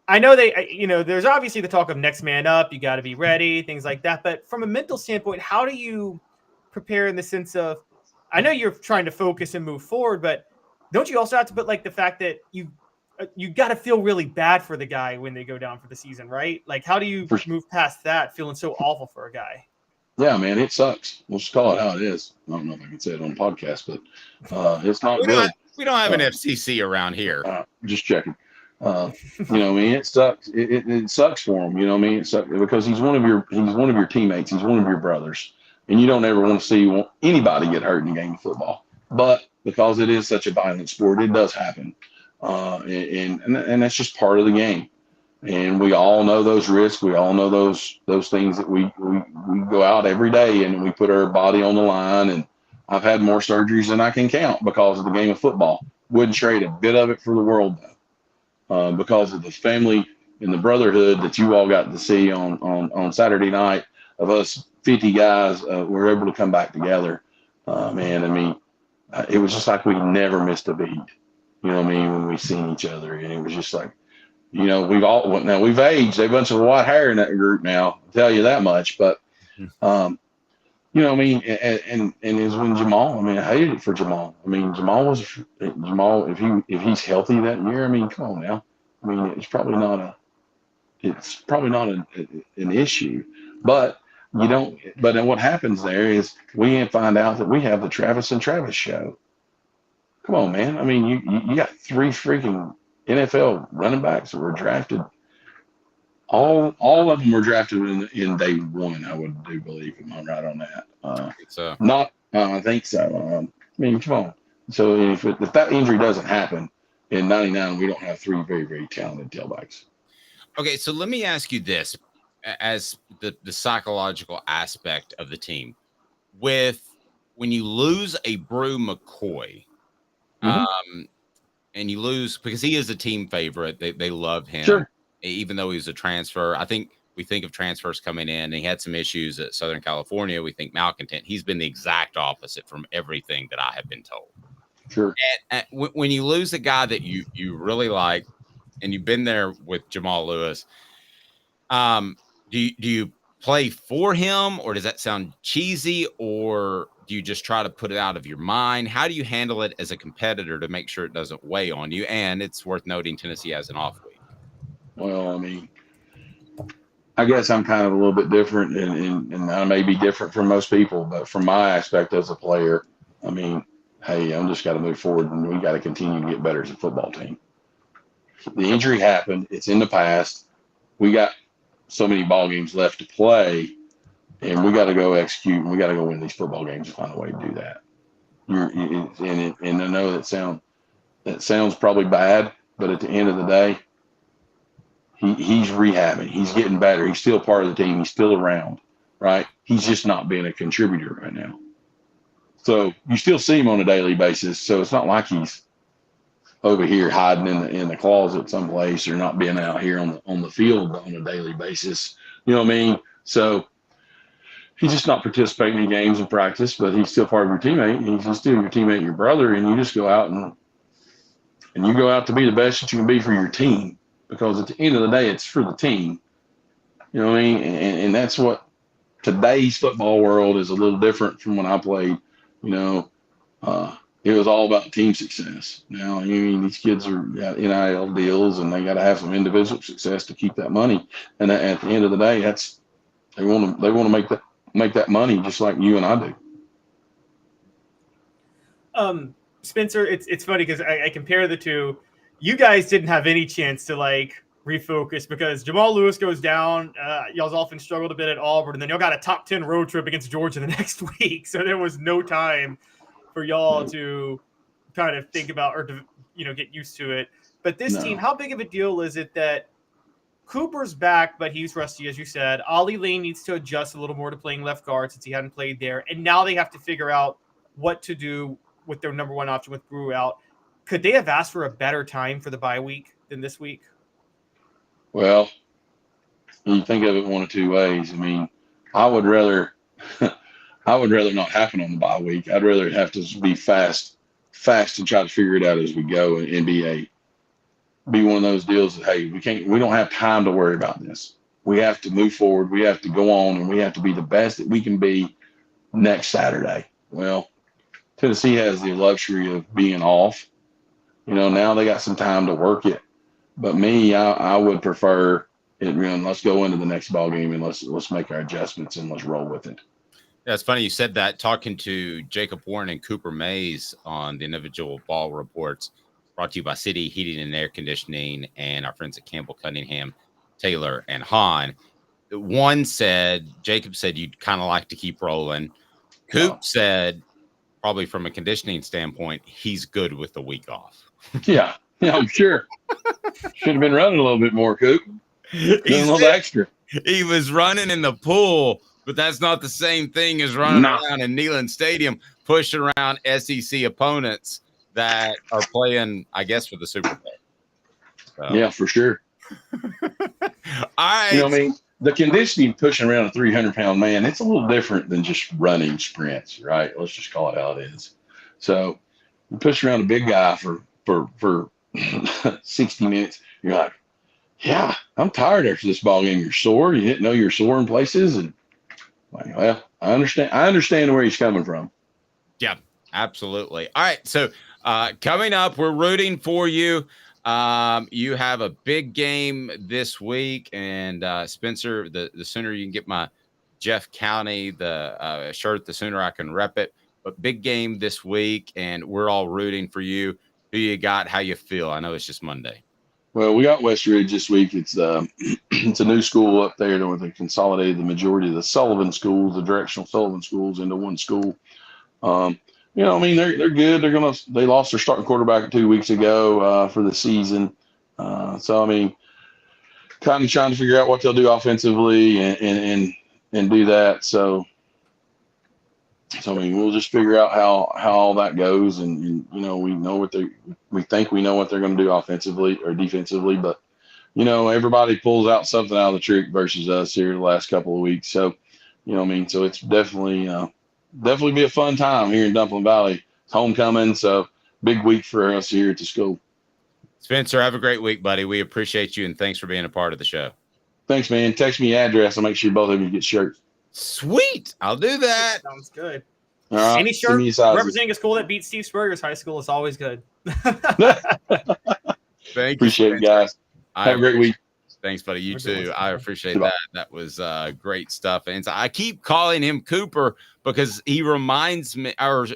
I know there's obviously the talk of next man up. You got to be ready, things like that. But from a mental standpoint, how do you prepare in the sense of, I know you're trying to focus and move forward, but don't you also have to put like the fact that you got to feel really bad for the guy when they go down for the season, right? Like, how do you move past that, feeling so awful for a guy? Yeah, man, it sucks. We'll just call it how it is. I don't know if I can say it on the podcast, but it's not good. We don't have an FCC around here. Just checking. It sucks. It sucks for him. You know what I mean? It sucks because he's one of your teammates. He's one of your brothers, and you don't ever want to see anybody get hurt in a game of football. But because it is such a violent sport, it does happen, and that's just part of the game. And we all know those risks. We all know those things that we go out every day and we put our body on the line. And I've had more surgeries than I can count because of the game of football. Wouldn't trade a bit of it for the world, though, because of the family and the brotherhood that you all got to see on Saturday night of us 50 guys were able to come back together. Man, I mean, it was just like we never missed a beat. You know what I mean? When we seen each other, and it was just like, we've aged a bunch of white hair in that group now, I'll tell you that much. But, and it was when Jamal, I mean, I hated it for Jamal. I mean, Jamal, if he's healthy that year, I mean, come on now. I mean, it's probably not an issue, but but then what happens there is we find out that we have the Travis and Travis show. Come on, man. I mean, you got 3 freaking NFL running backs that were drafted. All of them were drafted in day 1. I would do believe. Am I right on that? I think so. I mean, come on. So if that injury doesn't happen in 99, we don't have 3 very, very talented tailbacks. Okay, so let me ask you this, as the psychological aspect of the team, when you lose a Bru McCoy. And you lose because he is a team favorite. They love him, sure. Even though he's a transfer. I think we think of transfers coming in, and he had some issues at Southern California. We think malcontent. He's been the exact opposite from everything that I have been told. Sure. And when you lose a guy that you really like, and you've been there with Jamal Lewis, do you play for him, or does that sound cheesy, or do you just try to put it out of your mind? How do you handle it as a competitor to make sure it doesn't weigh on you? And it's worth noting Tennessee has an off week. Well, I mean, I guess I'm kind of a little bit different, and I may be different from most people, but from my aspect as a player, I mean, hey, I'm just got to move forward, and we got to continue to get better as a football team. The injury happened. It's in the past. We got so many ball games left to play. And we got to go execute, and we got to go win these football games and find a way to do that. And I know that sounds probably bad, but at the end of the day, he's rehabbing. He's getting better. He's still part of the team. He's still around, right? He's just not being a contributor right now. So you still see him on a daily basis. So it's not like he's over here hiding in the closet someplace or not being out here on the field on a daily basis. You know what I mean? So he's just not participating in games and practice, but he's still part of your teammate. He's still your teammate, your brother, and you just go out and you go out to be the best that you can be for your team, because at the end of the day, it's for the team. You know what I mean? And that's what today's football world is a little different from when I played. You know, it was all about team success. Now, I mean, these kids are got NIL deals, and they got to have some individual success to keep that money. And at the end of the day, they want to make that money just like you and I do. Spencer, it's funny because I compare the two. You guys didn't have any chance to like refocus because Jamal Lewis goes down. Y'all's offense struggled a bit at Auburn, and then y'all got a top 10 road trip against Georgia the next week. So there was no time for y'all to kind of think about or to, get used to it. But this team, how big of a deal is it that Cooper's back, but he's rusty, as you said. Ollie Lane needs to adjust a little more to playing left guard since he hadn't played there. And now they have to figure out what to do with their number one option with Bru out. Could they have asked for a better time for the bye week than this week? Well, you think of it one of two ways. I mean, I would rather not happen on the bye week. I'd rather have to be fast and try to figure it out as we go and be one of those deals that, hey, we don't have time to worry about this. We have to move forward. We have to go on, and we have to be the best that we can be next Saturday. Well, Tennessee has the luxury of being off. Now they got some time to work it. But me, I would prefer it. Let's go into the next ball game and let's make our adjustments and let's roll with it. Yeah, it's funny you said that. Talking to Jacob Warren and Cooper Mays on the individual ball reports, brought to you by City Heating and Air Conditioning and our friends at Campbell Cunningham, Taylor, and Hahn. Jacob said you'd kind of like to keep rolling. Coop said, probably from a conditioning standpoint, he's good with the week off. Yeah, I'm sure. Should have been running a little bit more, Coop. Doing a little extra. He was running in the pool, but that's not the same thing as running around in Neyland Stadium, pushing around SEC opponents that are playing, I guess, for the Super Bowl. So. Yeah, for sure. All right. The conditioning pushing around a 300-pound man, it's a little different than just running sprints, right? Let's just call it how it is. So you push around a big guy for 60 minutes. You're like, yeah, I'm tired after this ball game. You're sore. You didn't know you're sore in places. And well, I understand where he's coming from. Yeah, absolutely. All right. So coming up, we're rooting for you. You have a big game this week, and Spencer, the sooner you can get my Jeff County the shirt, the sooner I can rep it. But big game this week, and we're all rooting for you. Who you got? How you feel? I know it's just Monday. Well, we got West Ridge this week. It's it's a new school up there where they consolidated the majority of the Sullivan schools, the directional Sullivan schools, into one school. They're good. They lost their starting quarterback 2 weeks ago for the season. Kind of trying to figure out what they'll do offensively and do that. So we'll just figure out how all that goes, and we think we know what they're going to do offensively or defensively, but everybody pulls out something out of the trick versus us here the last couple of weeks. So so it's definitely be a fun time here in Dumpling Valley. It's homecoming, so big week for us here at the school. Spencer, have a great week, buddy. We appreciate you, and thanks for being a part of the show. Thanks, man. Text me your address. I'll make sure both of you get shirts. Sweet. I'll do that. Sounds good. All right. Any shirt representing a school that beat Steve Spurrier's high school is always good. Thank appreciate you, it, guys. Have a great week. Thanks, buddy. You too. I appreciate that. That was great stuff. And so I keep calling him Cooper because he reminds me, or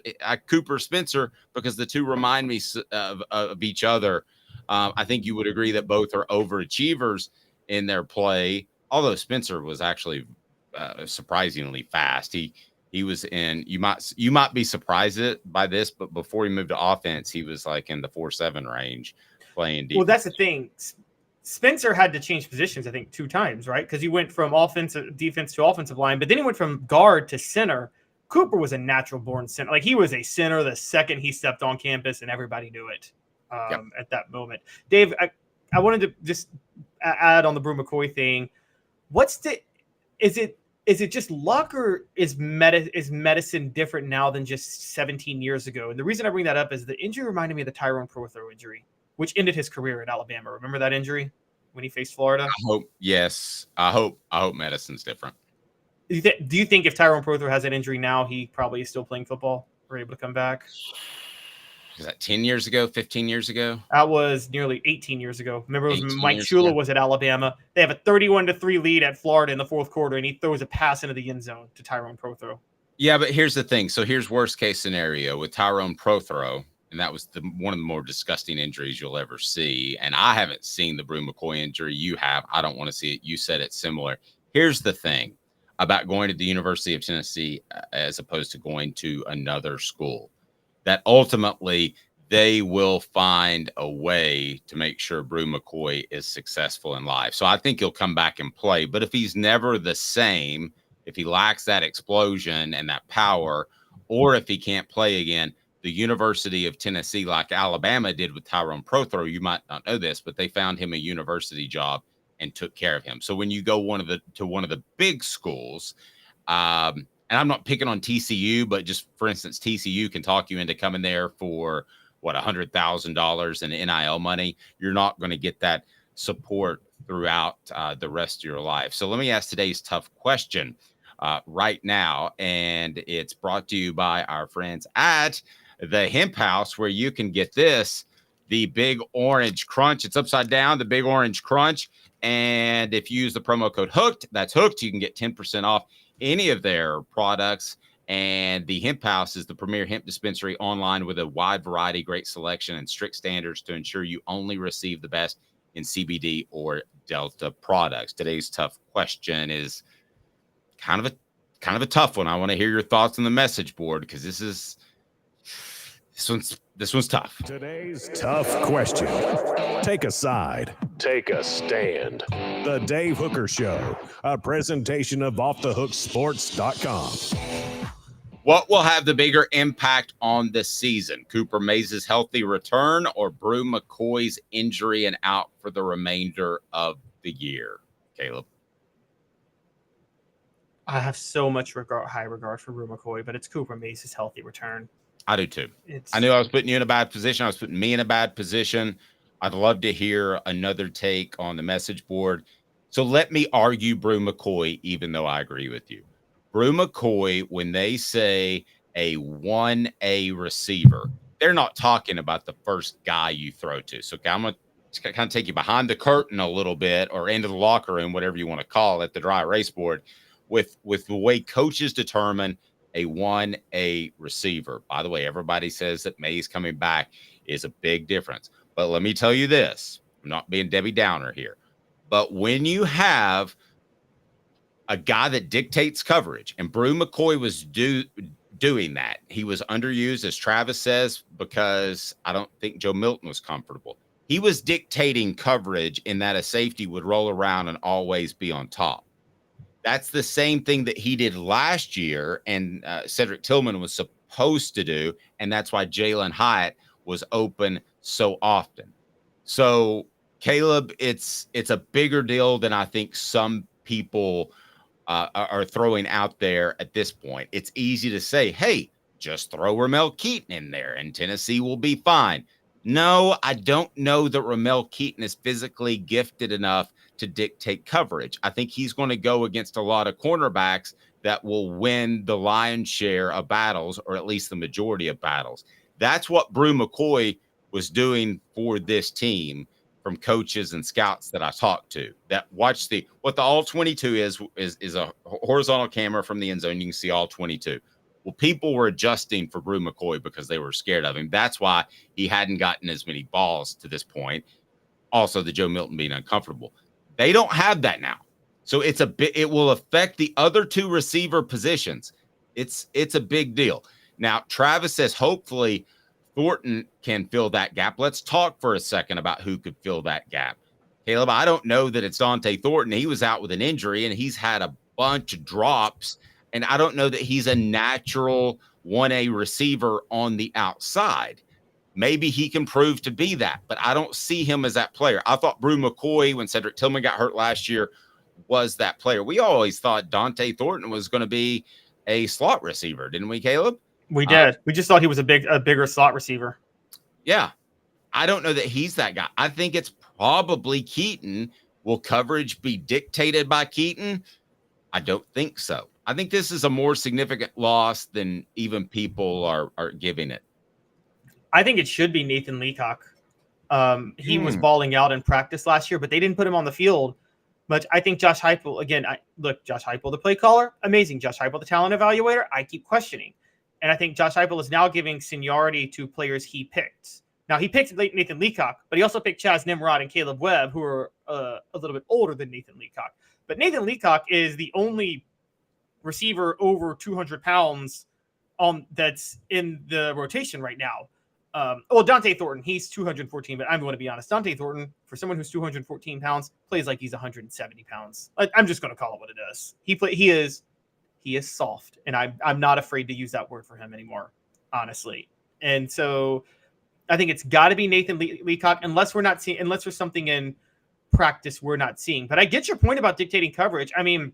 Cooper Spencer, because the two remind me of each other. I think you would agree that both are overachievers in their play, although Spencer was actually surprisingly fast. He was in, you might be surprised by this, but before he moved to offense, he was like in the 4.7 range playing defense. Well, that's the thing. Spencer had to change positions, I think, 2 times, right? Because he went from defense to offensive line, but then he went from guard to center. Cooper was a natural born center. Like, he was a center the second he stepped on campus, and everybody knew it at that moment. Dave, I wanted to just add on the Bru McCoy thing. Is it just luck, or is medicine different now than just 17 years ago? And the reason I bring that up is the injury reminded me of the Tyrone Prothro injury, which ended his career at Alabama. Remember that injury? when he faced Florida? I hope. Yes, I hope medicine's different. Do you think if Tyrone Prothro has an injury now, he probably is still playing football or able to come back? Was that 10 years ago, 15 years ago? That was nearly 18 years ago. Remember, it was 18 Mike years Shula ago. was at Alabama. They have a 31-3 lead at Florida in the fourth quarter, and he throws a pass into the end zone to Tyrone Prothro. Yeah, but here's the thing. So here's worst case scenario with Tyrone Prothro, and that was one of the more disgusting injuries you'll ever see. And I haven't seen the Bru McCoy injury. You have. I don't want to see it. You said it's similar. Here's the thing about going to the University of Tennessee as opposed to going to another school, that ultimately they will find a way to make sure Bru McCoy is successful in life. So I think he'll come back and play. But if he's never the same, if he lacks that explosion and that power, or if he can't play again, the University of Tennessee, like Alabama did with Tyrone Prothro, you might not know this, but they found him a university job and took care of him. So when you go to one of the big schools, and I'm not picking on TCU, but just for instance, TCU can talk you into coming there for $100,000 in NIL money. You're not going to get that support throughout the rest of your life. So let me ask today's tough question right now, and it's brought to you by our friends at the Hemp House, where you can get this, the Big Orange Crunch. It's upside down, the Big Orange Crunch. And if you use the promo code HOOKED, that's HOOKED, you can get 10% off any of their products. And the Hemp House is the premier hemp dispensary online with a wide variety, great selection, and strict standards to ensure you only receive the best in CBD or Delta products. Today's tough question is kind of a tough one. I want to hear your thoughts on the message board, because this one's tough. Today's tough question. Take a side. Take a stand. The Dave Hooker Show, a presentation of offthehooksports.com. What will have the bigger impact on the season? Cooper Mays' healthy return or Bru McCoy's injury and out for the remainder of the year? Caleb? I have so much high regard for Bru McCoy, but it's Cooper Mays' healthy return. I do too. I knew I was putting you in a bad position. I was putting me in a bad position. I'd love to hear another take on the message board. So let me argue Bru McCoy, even though I agree with you. Bru McCoy, when they say a 1A receiver, they're not talking about the first guy you throw to. So I'm going to kind of take you behind the curtain a little bit, or into the locker room, whatever you want to call it, the dry erase board, with the way coaches determine a 1A receiver. By the way, everybody says that Mays coming back is a big difference. But let me tell you this, I'm not being Debbie Downer here, but when you have a guy that dictates coverage, and Bru McCoy was doing that, he was underused, as Travis says, because I don't think Joe Milton was comfortable. He was dictating coverage in that a safety would roll around and always be on top. That's the same thing that he did last year, and Cedric Tillman was supposed to do, and that's why Jalen Hyatt was open so often. So, Caleb, it's a bigger deal than I think some people are throwing out there at this point. It's easy to say, hey, just throw Ramel Keaton in there, and Tennessee will be fine. No, I don't know that Ramel Keaton is physically gifted enough to dictate coverage. I think he's going to go against a lot of cornerbacks that will win the lion's share of battles, or at least the majority of battles. That's what Bru McCoy was doing for this team, from coaches and scouts that I talked to, that watch what the all 22 is a horizontal camera from the end zone. You can see all 22. Well, people were adjusting for Bru McCoy because they were scared of him. That's why he hadn't gotten as many balls to this point. Also, the Joe Milton being uncomfortable. They don't have that now. So it will affect the other two receiver positions. It's a big deal. Now, Travis says hopefully Thornton can fill that gap. Let's talk for a second about who could fill that gap. Caleb, I don't know that it's Dante Thornton. He was out with an injury, and he's had a bunch of drops, and I don't know that he's a natural 1A receiver on the outside. Maybe he can prove to be that, but I don't see him as that player. I thought Bru McCoy, when Cedric Tillman got hurt last year, was that player. We always thought Dante Thornton was going to be a slot receiver, didn't we, Caleb? We did. We just thought he was a bigger slot receiver. Yeah. I don't know that he's that guy. I think it's probably Keaton. Will coverage be dictated by Keaton? I don't think so. I think this is a more significant loss than even people are giving it. I think it should be Nathan Leacock. He was balling out in practice last year, but they didn't put him on the field much. I think Josh Heupel, again, Josh Heupel, the play caller, amazing. Josh Heupel, the talent evaluator, I keep questioning. And I think Josh Heupel is now giving seniority to players he picked. Now, he picked Nathan Leacock, but he also picked Chaz Nimrod and Caleb Webb, who are a little bit older than Nathan Leacock. But Nathan Leacock is the only receiver over 200 pounds that's in the rotation right now. Dante Thornton, he's 214, but I'm going to be honest. Dante Thornton, for someone who's 214 pounds, plays like he's 170 pounds. I'm just going to call it what it is. He is soft, and I'm not afraid to use that word for him anymore, honestly. And so I think it's got to be Nathan Leacock, unless there's something in practice we're not seeing. But I get your point about dictating coverage. I mean,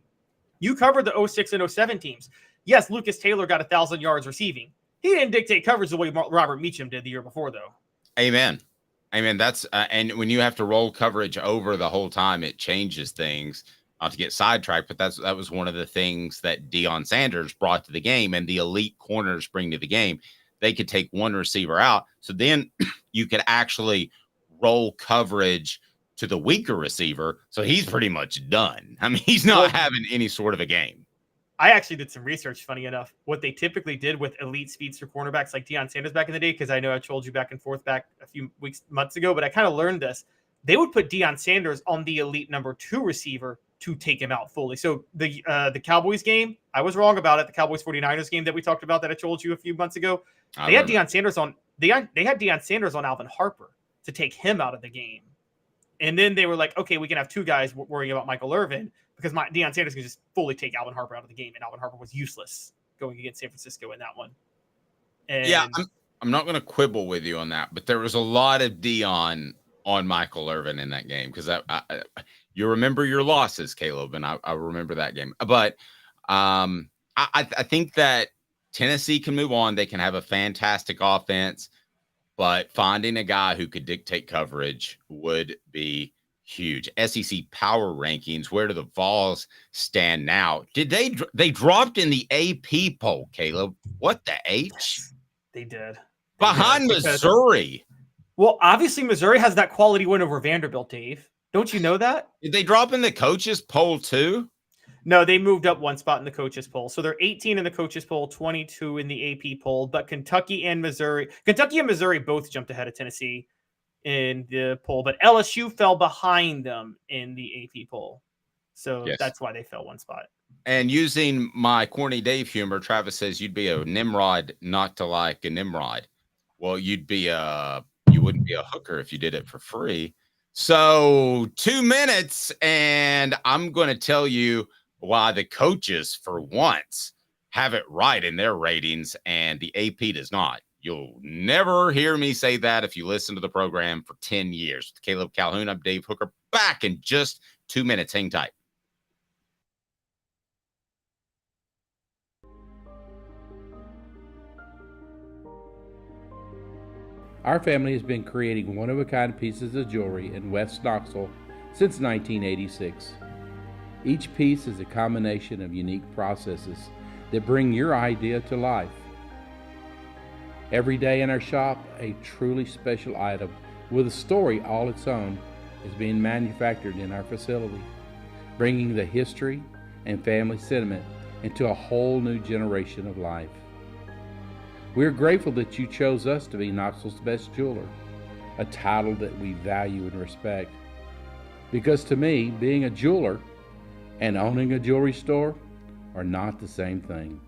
you covered the 06 and 07 teams. Yes, Lucas Taylor got 1,000 yards receiving. He didn't dictate coverage the way Robert Meacham did the year before, though. Amen. That's and when you have to roll coverage over the whole time, it changes things. Not to get sidetracked, but that was one of the things that Deion Sanders brought to the game, and the elite corners bring to the game. They could take one receiver out, so then you could actually roll coverage to the weaker receiver. So he's pretty much done. I mean, he's not having any sort of a game. I actually did some research, funny enough, what they typically did with elite speedster cornerbacks like Deion Sanders back in the day, because I know I told you back and forth back a few months ago, but I kind of learned this. They would put Deion Sanders on the elite number 2 receiver to take him out fully. So the Cowboys game, I was wrong about it. The Cowboys 49ers game that we talked about that I told you a few months ago, they had Deion Sanders on Alvin Harper to take him out of the game. And then they were like, okay, we can have 2 guys worrying about Michael Irvin, because Deion Sanders can just fully take Alvin Harper out of the game, and Alvin Harper was useless going against San Francisco in that one. And yeah, I'm not going to quibble with you on that, but there was a lot of Deion on Michael Irvin in that game, because you remember your losses, Caleb, and I remember that game. But I think that Tennessee can move on. They can have a fantastic offense, but finding a guy who could dictate coverage would be huge. SEC power rankings, where do the Vols stand now? Did they dropped in the AP poll, Caleb? What the H? They did. Behind Missouri. Well, obviously Missouri has that quality win over Vanderbilt, Dave. Don't you know that? Did they drop in the coaches poll too? No, they moved up 1 spot in the coaches poll. So they're 18 in the coaches poll, 22 in the AP poll, but Kentucky and Missouri both jumped ahead of Tennessee in the poll, but LSU fell behind them in the AP poll. So yes, that's why they fell 1 spot. And using my corny Dave humor, Travis says you'd be a Nimrod not to like a Nimrod. Well, you wouldn't be a hooker if you did it for free. So 2 minutes, and I'm going to tell you why the coaches for once have it right in their ratings and the AP does not. You'll never hear me say that if you listen to the program for 10 years. With Caleb Calhoun, I'm Dave Hooker. Back in just 2 minutes. Hang tight. Our family has been creating one-of-a-kind pieces of jewelry in West Knoxville since 1986. Each piece is a combination of unique processes that bring your idea to life. Every day in our shop, a truly special item with a story all its own is being manufactured in our facility, bringing the history and family sentiment into a whole new generation of life. We're grateful that you chose us to be Knoxville's best jeweler, a title that we value and respect. Because to me, being a jeweler and owning a jewelry store are not the same thing.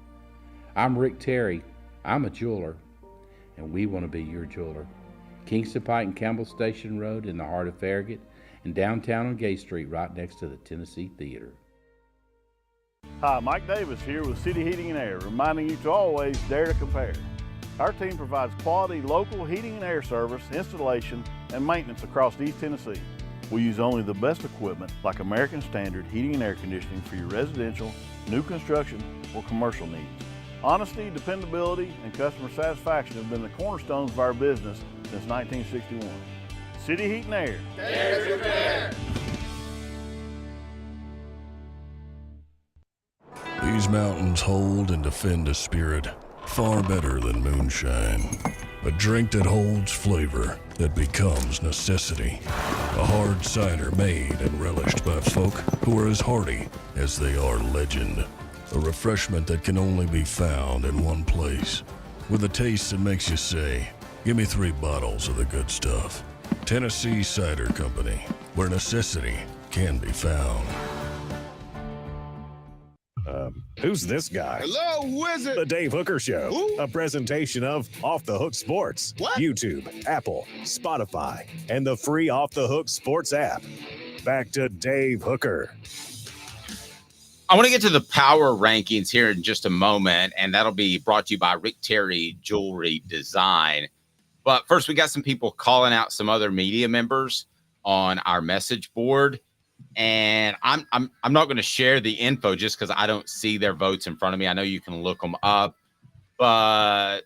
I'm Rick Terry. I'm a jeweler, and we want to be your jeweler. Kingston Pike and Campbell Station Road in the heart of Farragut, and downtown on Gay Street right next to the Tennessee Theater. Hi, Mike Davis here with City Heating and Air, reminding you to always dare to compare. Our team provides quality local heating and air service, installation, and maintenance across East Tennessee. We use only the best equipment like American Standard heating and air conditioning for your residential, new construction, or commercial needs. Honesty, dependability, and customer satisfaction have been the cornerstones of our business since 1961. City Heat and Air. Dare to compare. These mountains hold and defend a spirit far better than moonshine. A drink that holds flavor that becomes necessity. A hard cider made and relished by folk who are as hearty as they are legend. A refreshment that can only be found in one place. With a taste that makes you say, give me 3 bottles of the good stuff. Tennessee Cider Company, where necessity can be found. Who's this guy? Hello, wizard. The Dave Hooker Show, Who? a presentation of Off the Hook Sports, What? YouTube, Apple, Spotify, and the free Off the Hook Sports app. Back to Dave Hooker. I want to get to the power rankings here in just a moment, and that'll be brought to you by Rick Terry Jewelry Design. But first, we got some people calling out some other media members on our message board. And I'm not going to share the info just because I don't see their votes in front of me. I know you can look them up, but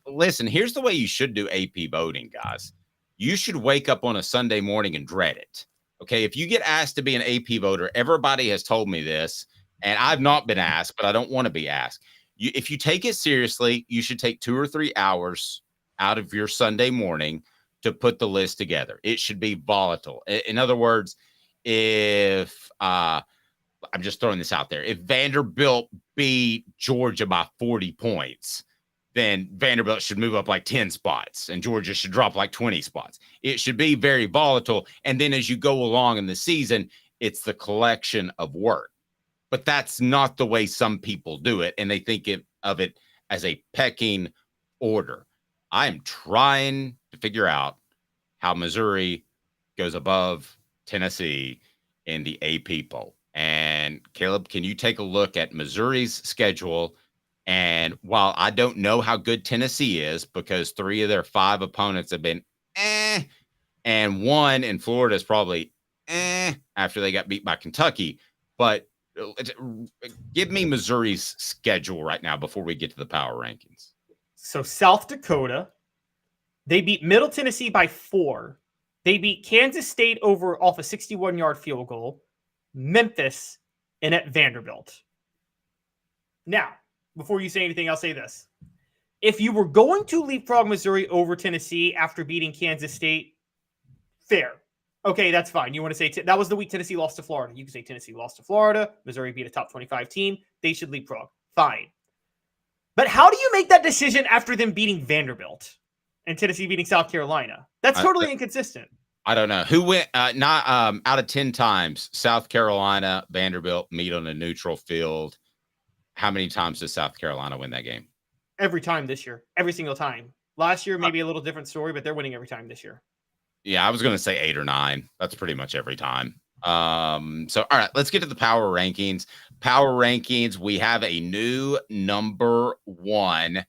listen, here's the way you should do AP voting, guys. You should wake up on a Sunday morning and dread it. Okay, if you get asked to be an AP voter, everybody has told me this, and I've not been asked, but I don't want to be asked. If you take it seriously, you should take 2 or 3 hours out of your Sunday morning to put the list together. It should be volatile. In other words, if I'm just throwing this out there, if Vanderbilt beat Georgia by 40 points, then Vanderbilt should move up like 10 spots and Georgia should drop like 20 spots. It should be very volatile. And then as you go along in the season, it's the collection of work. But that's not the way some people do it. And they think of it as a pecking order. I'm trying to figure out how Missouri goes above Tennessee in the AP poll. And Caleb, can you take a look at Missouri's schedule? And while I don't know how good Tennessee is, because 3 of their 5 opponents have been and 1 in Florida is probably after they got beat by Kentucky. But give me Missouri's schedule right now before we get to the power rankings. So South Dakota, they beat Middle Tennessee by 4. They beat Kansas State off a 61-yard field goal, Memphis, and at Vanderbilt. Now, before you say anything, I'll say this. If you were going to leapfrog Missouri over Tennessee after beating Kansas State, fair. Okay, that's fine. You want to say that was the week Tennessee lost to Florida. You can say Tennessee lost to Florida. Missouri beat a top 25 team. They should leapfrog. Fine. But how do you make that decision after them beating Vanderbilt and Tennessee beating South Carolina? That's totally inconsistent. I don't know who went out of 10 times. South Carolina, Vanderbilt meet on a neutral field. How many times does South Carolina win that game? Every time this year. Every single time. Last year, maybe a little different story, but they're winning every time this year. Yeah, I was going to say 8 or 9. That's pretty much every time. So, all right, let's get to the power rankings. Power rankings, we have a new number 1.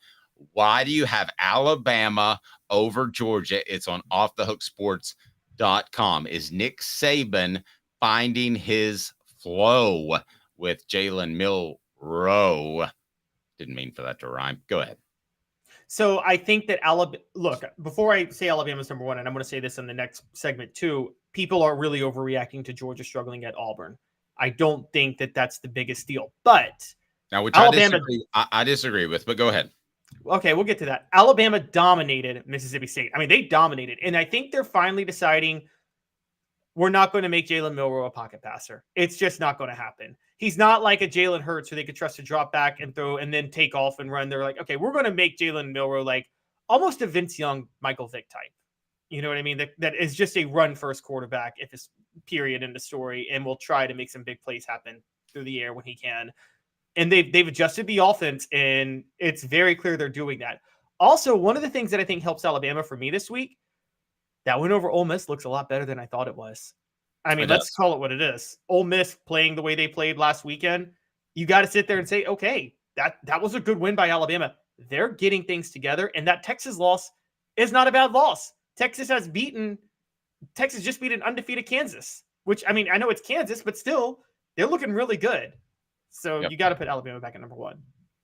Why do you have Alabama over Georgia? It's on offthehooksports.com. Is Nick Saban finding his flow with Jalen Milroe? Didn't mean for that to rhyme. Go ahead. So I think that look, before I say Alabama's number 1, and I'm going to say this in the next segment too, people are really overreacting to Georgia struggling at Auburn. I don't think that that's the biggest deal. But now, which Alabama, I disagree with, but go ahead. Okay, we'll get to that. Alabama dominated Mississippi State. I mean, they dominated. And I think they're finally deciding we're not going to make Jalen Milroe a pocket passer. It's just not going to happen. He's not like a Jalen Hurts who they could trust to drop back and throw and then take off and run. They're like, okay, we're going to make Jalen Milroe like almost a Vince Young, Michael Vick type. You know what I mean? That is just a run-first quarterback if it's period in the story, and will try to make some big plays happen through the air when he can. And they've adjusted the offense, and it's very clear they're doing that. Also, one of the things that I think helps Alabama for me this week, that win over Ole Miss looks a lot better than I thought it was. I mean, let's call it what it is. Ole Miss playing the way they played last weekend, you got to sit there and say, okay, that was a good win by Alabama. They're getting things together, and that Texas loss is not a bad loss. Texas just beat an undefeated Kansas, which, I mean, I know it's Kansas, but still, they're looking really good. So you got to put Alabama back at number 1.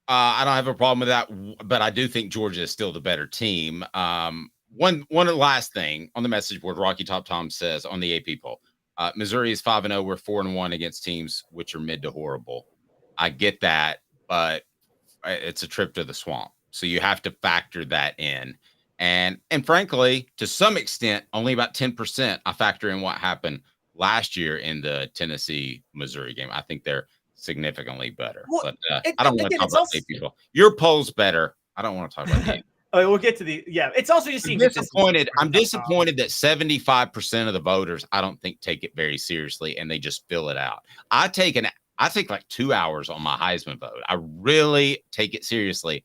I don't have a problem with that, but I do think Georgia is still the better team. One last thing on the message board. Rocky Top Tom says on the AP poll, Missouri is 5-0. We're 4-1 against teams which are mid to horrible. I get that, but it's a trip to the swamp, so you have to factor that in. And frankly, to some extent, only about 10% I factor in what happened last year in the Tennessee-Missouri game. I think they're significantly better. Well, but I don't want to talk it's about also, people. Your poll's better. I don't want to talk about you. We'll get to the It's also just I'm disappointed that 75% of the voters I don't think take it very seriously and they just fill it out. I take like 2 hours on my Heisman vote. I really take it seriously.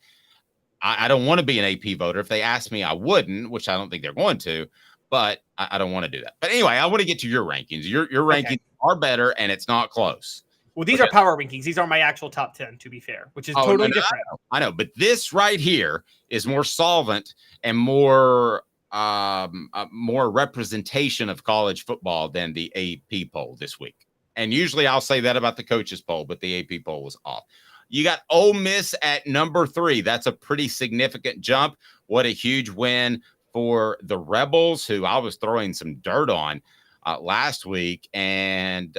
I don't want to be an AP voter. If they asked me, I wouldn't, which I don't think they're going to, but I don't want to do that. But anyway, I want to get to your rankings. Your rankings are better, and it's not close. Well, these are power rankings. These are my actual top 10, to be fair, which is totally different. I know, but this right here is more solvent and more representation of college football than the AP poll this week. And usually I'll say that about the coaches poll, but the AP poll was off. You got Ole Miss at number 3. That's a pretty significant jump. What a huge win for the Rebels, who I was throwing some dirt on last week. And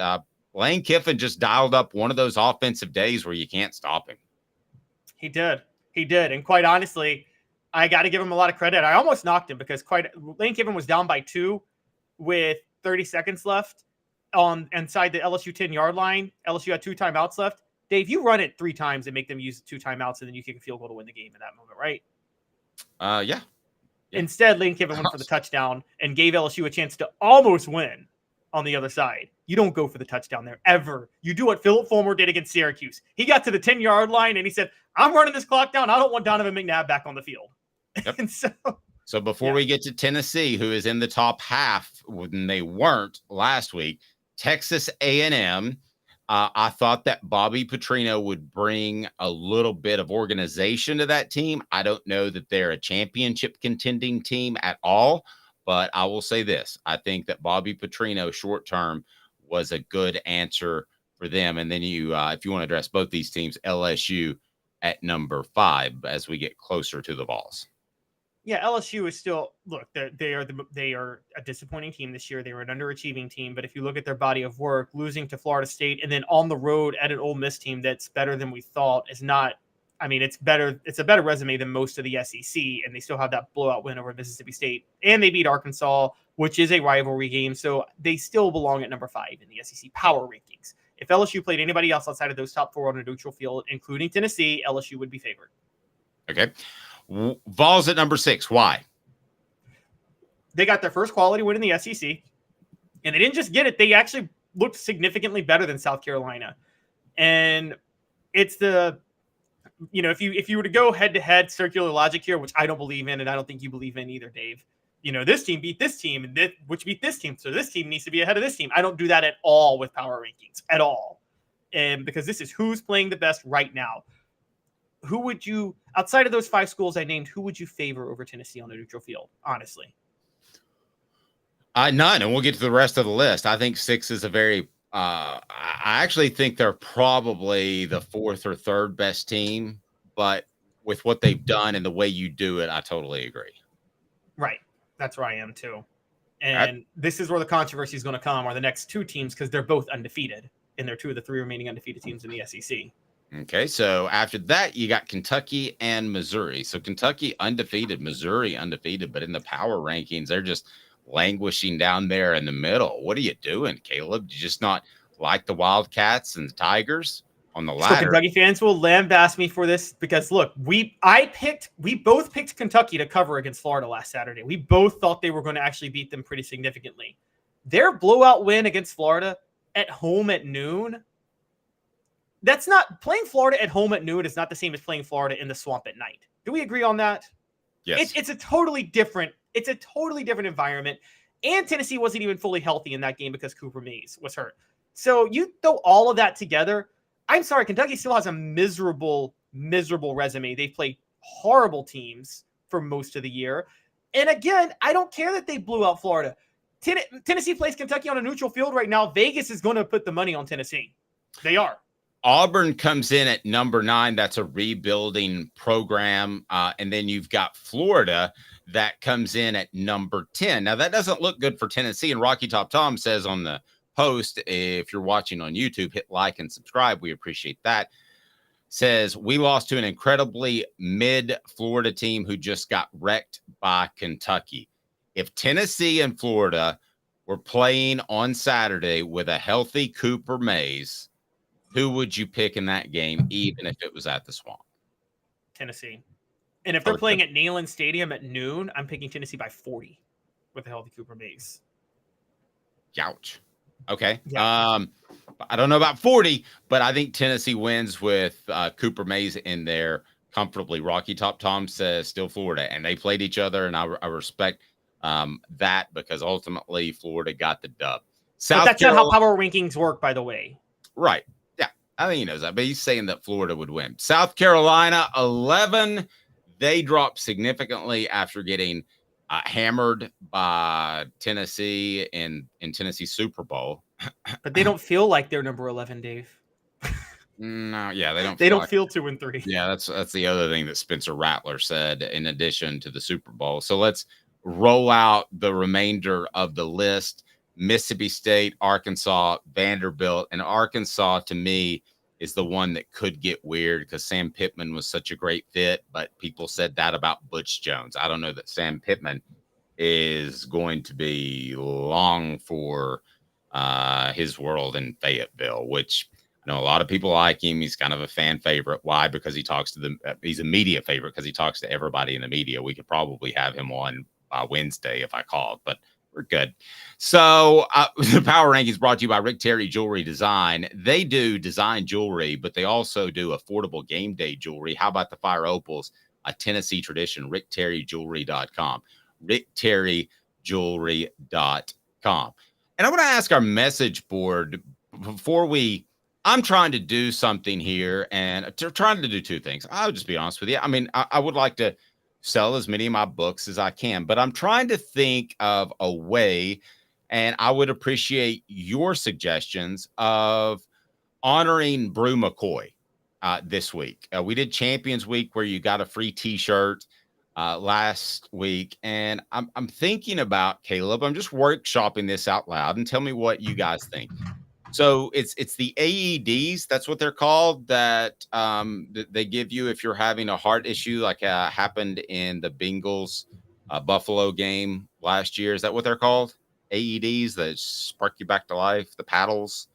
Lane Kiffin just dialed up one of those offensive days where you can't stop him. He did. And quite honestly, I got to give him a lot of credit. I almost knocked him because Lane Kiffin was down by 2 with 30 seconds left inside the LSU 10-yard line. LSU had 2 timeouts left. Dave, you run it 3 times and make them use 2 timeouts, and then you kick a field goal to win the game in that moment, right? Yeah. Instead, Lane Kiffin went for the touchdown and gave LSU a chance to almost win on the other side. You don't go for the touchdown there, ever. You do what Philip Fulmer did against Syracuse. He got to the 10-yard line, and he said, I'm running this clock down. I don't want Donovan McNabb back on the field. Yep. And so before we get to Tennessee, who is in the top half when they weren't last week, Texas A&M, I thought that Bobby Petrino would bring a little bit of organization to that team. I don't know that they're a championship contending team at all, but I will say this. I think that Bobby Petrino short term was a good answer for them. And then if you want to address both these teams, LSU at number 5 as we get closer to the Vols. Yeah, LSU is still they are a disappointing team this year. They were an underachieving team, but if you look at their body of work, losing to Florida State and then on the road at an Ole Miss team that's better than we thought is not. I mean, it's better. It's a better resume than most of the SEC, and they still have that blowout win over Mississippi State, and they beat Arkansas, which is a rivalry game. So they still belong at number 5 in the SEC power rankings. If LSU played anybody else outside of those top 4 on a neutral field, including Tennessee, LSU would be favored. Okay. Vols at number 6. Why? They got their first quality win in the SEC, and they didn't just get it. They actually looked significantly better than South Carolina. And it's if you were to go head-to-head circular logic here, which I don't believe in, and I don't think you believe in either, Dave, this team beat this team, and which beat this team, so this team needs to be ahead of this team. I don't do that at all with power rankings, at all. And because this is who's playing the best right now. Who would you, outside of those 5 schools I named, who would you favor over Tennessee on a neutral field, honestly? None, and we'll get to the rest of the list. I think 6 is a very I actually think they're probably the 4th or 3rd best team, but with what they've done and the way you do it, I totally agree. Right. That's where I am too. And this is where the controversy is going to come, are the next 2 teams, because they're both undefeated, and they're 2 of the 3 remaining undefeated teams in the SEC. Okay, so after that, you got Kentucky and Missouri. So Kentucky undefeated, Missouri undefeated, but in the power rankings, they're just languishing down there in the middle. What are you doing, Caleb? Do you just not like the Wildcats and the Tigers on the ladder? So Kentucky fans will lambaste me for this because, look, we both picked Kentucky to cover against Florida last Saturday. We both thought they were going to actually beat them pretty significantly. Their blowout win against Florida at home at noon, that's not, playing Florida at home at noon is not the same as playing Florida in the swamp at night. Do we agree on that? Yes. It's a totally different environment. And Tennessee wasn't even fully healthy in that game because Cooper Mays was hurt. So you throw all of that together. I'm sorry, Kentucky still has a miserable resume. They've played horrible teams for most of the year. And again, I don't care that they blew out Florida. Tennessee plays Kentucky on a neutral field right now. Vegas is going to put the money on Tennessee. They are. Auburn comes in at number 9. That's a rebuilding program. And then you've got Florida that comes in at number 10. Now, that doesn't look good for Tennessee. And Rocky Top Tom says on the post, if you're watching on YouTube, hit like and subscribe. We appreciate that. Says, we lost to an incredibly mid-Florida team who just got wrecked by Kentucky. If Tennessee and Florida were playing on Saturday with a healthy Cooper Mays, who would you pick in that game, even if it was at the Swamp? Tennessee. And if they're playing at Neyland Stadium at noon, I'm picking Tennessee by 40 with a healthy Cooper Mays. Ouch. Okay. Yeah. I don't know about 40, but I think Tennessee wins with Cooper Mays in there comfortably. Rocky Top Tom says still Florida, and they played each other, and I respect that because ultimately Florida got the dub. But that's not how power rankings work, by the way. Right. Yeah. I think he knows that, but he's saying that Florida would win. South Carolina, 11. They dropped significantly after getting hammered by Tennessee in Tennessee's Super Bowl. But they don't feel like they're number 11, Dave. No, yeah, they don't. They don't feel 2 and 3. Yeah, that's the other thing that Spencer Rattler said in addition to the Super Bowl. So let's roll out the remainder of the list. Mississippi State, Arkansas, Vanderbilt, and Arkansas to me is the one that could get weird because Sam Pittman was such a great fit, but people said that about Butch Jones. I don't know that Sam Pittman is going to be long for his world in Fayetteville, which I know a lot of people like him. He's kind of a fan favorite. Why? Because he talks to he's a media favorite because he talks to everybody in the media. We could probably have him on Wednesday if I called, but we're good. So the Power Rankings brought to you by Rick Terry Jewelry Design. They do design jewelry, but they also do affordable game day jewelry. How about the Fire Opals, a Tennessee tradition? RickTerryJewelry.com. RickTerryJewelry.com. And I want to ask our message board before I'm trying to do something here and trying to do 2 things. I'll just be honest with you. I mean, I would like to sell as many of my books as I can, but I'm trying to think of a way, and I would appreciate your suggestions of honoring Bru McCoy this week. We did Champions Week where you got a free t-shirt last week, and I'm thinking about, Caleb, I'm just workshopping this out loud, and tell me what you guys think. So it's the AEDs, that's what they're called, that they give you if you're having a heart issue, like happened in the Bengals Buffalo game last year. Is that what they're called? AEDs that spark you back to life, the paddles.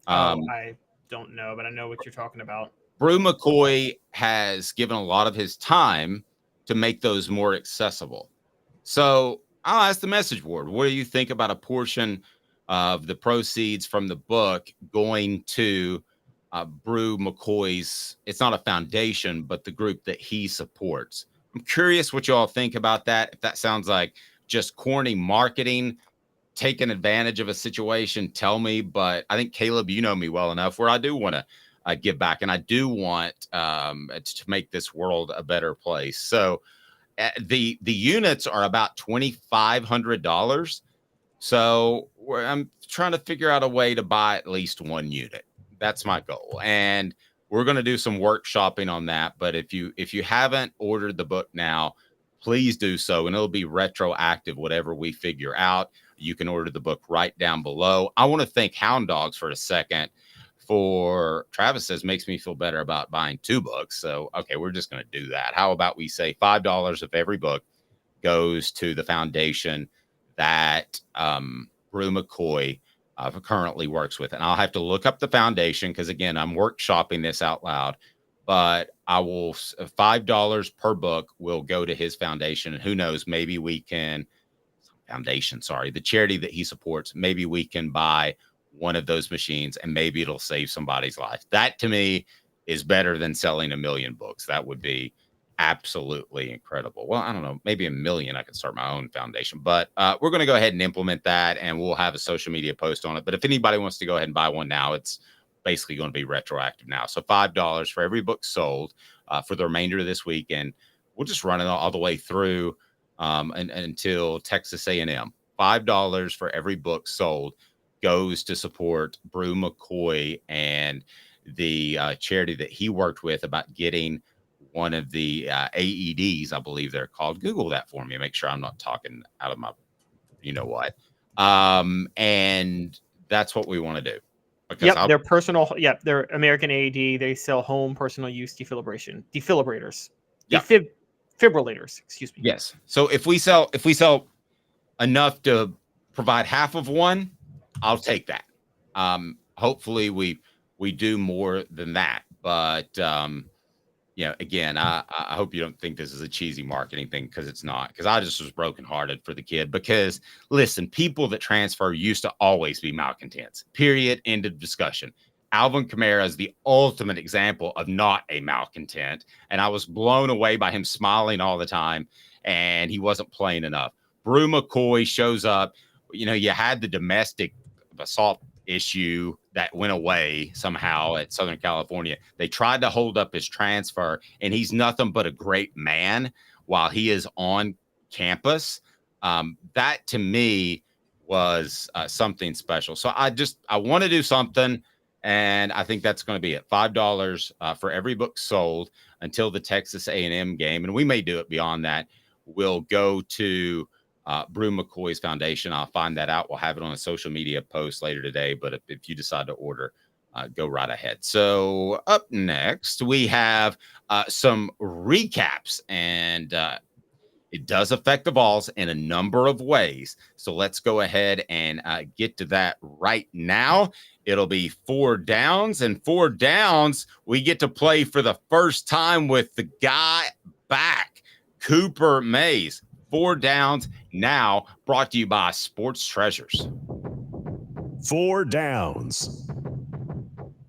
I don't know, but I know what you're talking about. Bru McCoy has given a lot of his time to make those more accessible. So I'll ask the message board, what do you think about a portion of the proceeds from the book going to Bru McCoy's, it's not a foundation, but the group that he supports? I'm curious what you all think about that. If that sounds like just corny marketing, taking advantage of a situation, tell me. But I think, Caleb, you know me well enough where I do want to give back, and I do want to make this world a better place. So the units are about $2,500. So I'm trying to figure out a way to buy at least 1 unit. That's my goal. And we're going to do some workshopping on that. But if you haven't ordered the book now, please do so. And it'll be retroactive, whatever we figure out. You can order the book right down below. I want to thank Hound Dogs for a second for, Travis says, makes me feel better about buying 2 books. So, okay, we're just going to do that. How about we say $5 of every book goes to the foundation that Bru McCoy currently works with. And I'll have to look up the foundation because, again, I'm workshopping this out loud. But I will, $5 per book will go to his foundation. And who knows, maybe we can, the charity that he supports, maybe we can buy one of those machines and maybe it'll save somebody's life. That, to me, is better than selling 1 million books. That would be absolutely incredible. Well, I don't know, maybe 1 million. I could start my own foundation, but we're going to go ahead and implement that, and we'll have a social media post on it. But if anybody wants to go ahead and buy one now, it's basically going to be retroactive now. So $5 for every book sold for the remainder of this week, and we'll just run it all the way through until Texas A&M. $5 for every book sold goes to support Bru McCoy and the charity that he worked with about getting one of the AEDs, I believe they're called. Google that for me. Make sure I'm not talking out of my, you know what. And that's what we want to do. Because they're personal. Yep, they're American AED. They sell home personal use defibrillators. Defibrillators. Excuse me. Yes. So if we sell enough to provide half of one, I'll take that. Hopefully we do more than that. But again, I hope you don't think this is a cheesy marketing thing, because it's not. Because I just was brokenhearted for the kid. Because listen, people that transfer used to always be malcontents. Period. End of discussion. Alvin Kamara is the ultimate example of not a malcontent, and I was blown away by him smiling all the time, and he wasn't playing enough. Bru McCoy shows up. You had the domestic assault issue that went away somehow at Southern California. They tried to hold up his transfer, and he's nothing but a great man while he is on campus. That to me was something special. So I want to do something, and I think that's going to be it. $5 for every book sold until the Texas A&M game, and we may do it beyond that. We'll go to Bru McCoy's foundation. I'll find that out. We'll have it on a social media post later today. But if you decide to order, go right ahead. So up next, we have some recaps, and it does affect the Vols in a number of ways. So let's go ahead and get to that right now. It'll be 4 downs, and 4 downs, we get to play for the first time with the guy back, Cooper Mays. 4 downs now, brought to you by Sports Treasures. 4 downs.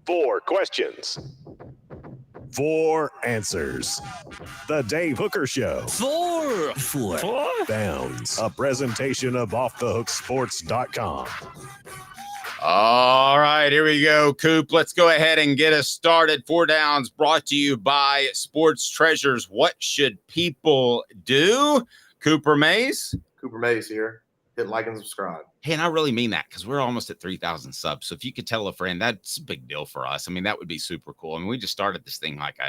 4 questions. 4 answers. The Dave Hooker Show. 4 downs. A presentation of offthehooksports.com. All right, here we go, Coop. Let's go ahead and get us started. 4 downs brought to you by Sports Treasures. What should people do? Cooper Mays? Cooper Mays here. Hit like and subscribe. Hey, and I really mean that, because we're almost at 3,000 subs. So if you could tell a friend, that's a big deal for us. I mean, that would be super cool. I mean, we just started this thing like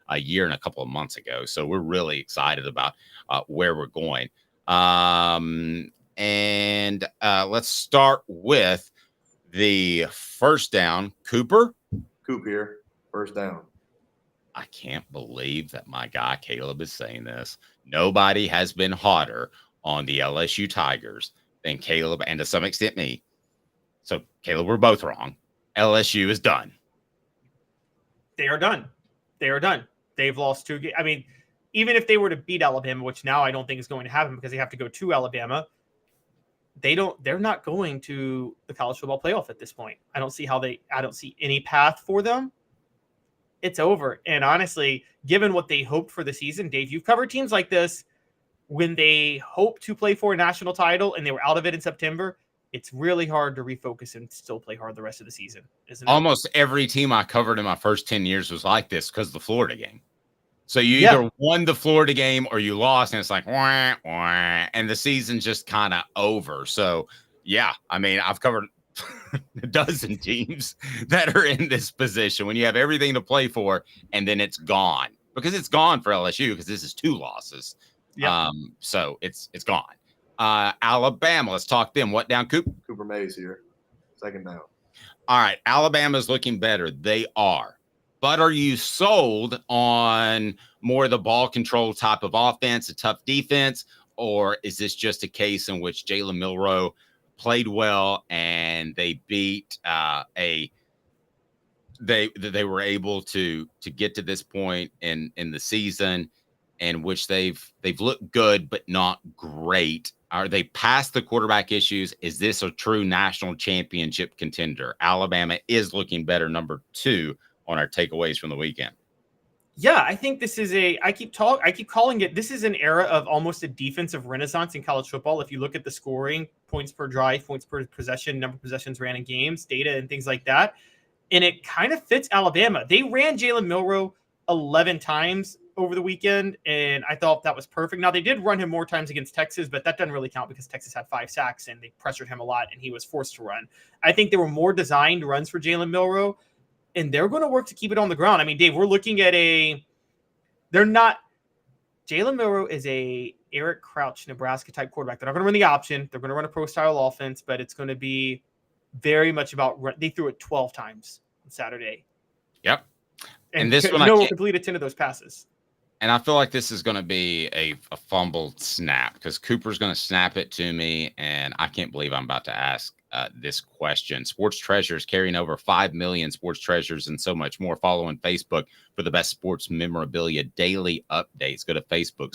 a year and a couple of months ago. So we're really excited about where we're going. And let's start with the first down. Cooper? Coop here. First down. I can't believe that my guy Caleb is saying this. Nobody has been hotter on the LSU Tigers than Caleb, and to some extent me. So, Caleb, we're both wrong. LSU is done. They are done. They are done. They've lost 2 games. I mean, even if they were to beat Alabama, which now I don't think is going to happen because they have to go to Alabama, they're not going to the college football playoff at this point. I don't see any path for them. It's over. And honestly, given what they hoped for the season, Dave, you've covered teams like this when they hope to play for a national title and they were out of it in September. It's really hard to refocus and still play hard the rest of the season, isn't it? Almost every team I covered in my first 10 years was like this because of the Florida game. So you either won the Florida game or you lost, and it's like, wah, wah, and the season's just kind of over. So, yeah, I mean, I've covered a dozen teams that are in this position when you have everything to play for and then it's gone, because it's gone for LSU because this is 2 losses. So it's gone. Alabama, let's talk them. What down, Coop? Cooper Mays here. Second down. All right. Alabama's looking better. They are. But are you sold on more of the ball control type of offense, a tough defense, or is this just a case in which Jalen Milroe played well and they beat they were able to get to this point in the season in which they've looked good but not great? Are they past the quarterback issues? Is this a true national championship contender? Alabama is looking better, number 2 on our takeaways from the weekend. Yeah, I think this is I keep calling it, this is an era of almost a defensive renaissance in college football. If you look at the scoring, points per drive, points per possession, number of possessions ran in games, data and things like that. And it kind of fits Alabama. They ran Jalen Milroe 11 times over the weekend, and I thought that was perfect. Now, they did run him more times against Texas, but that doesn't really count because Texas had 5 sacks and they pressured him a lot and he was forced to run. I think there were more designed runs for Jalen Milroe. and they're going to work to keep it on the ground. I mean, Dave, we're looking at they're not, Jalen Milroe is a Eric Crouch, Nebraska type quarterback. They're not going to run the option. They're going to run a pro style offense, but it's going to be very much about they threw it 12 times on Saturday. Yep. And this one, no completed 10 of those passes. And I feel like this is going to be a fumbled snap because Cooper's going to snap it to me. And I can't believe I'm about to ask this question. Sports Treasures carrying over 5 million sports treasures and so much more. Follow on Facebook for the best sports memorabilia daily updates. Go to Facebook,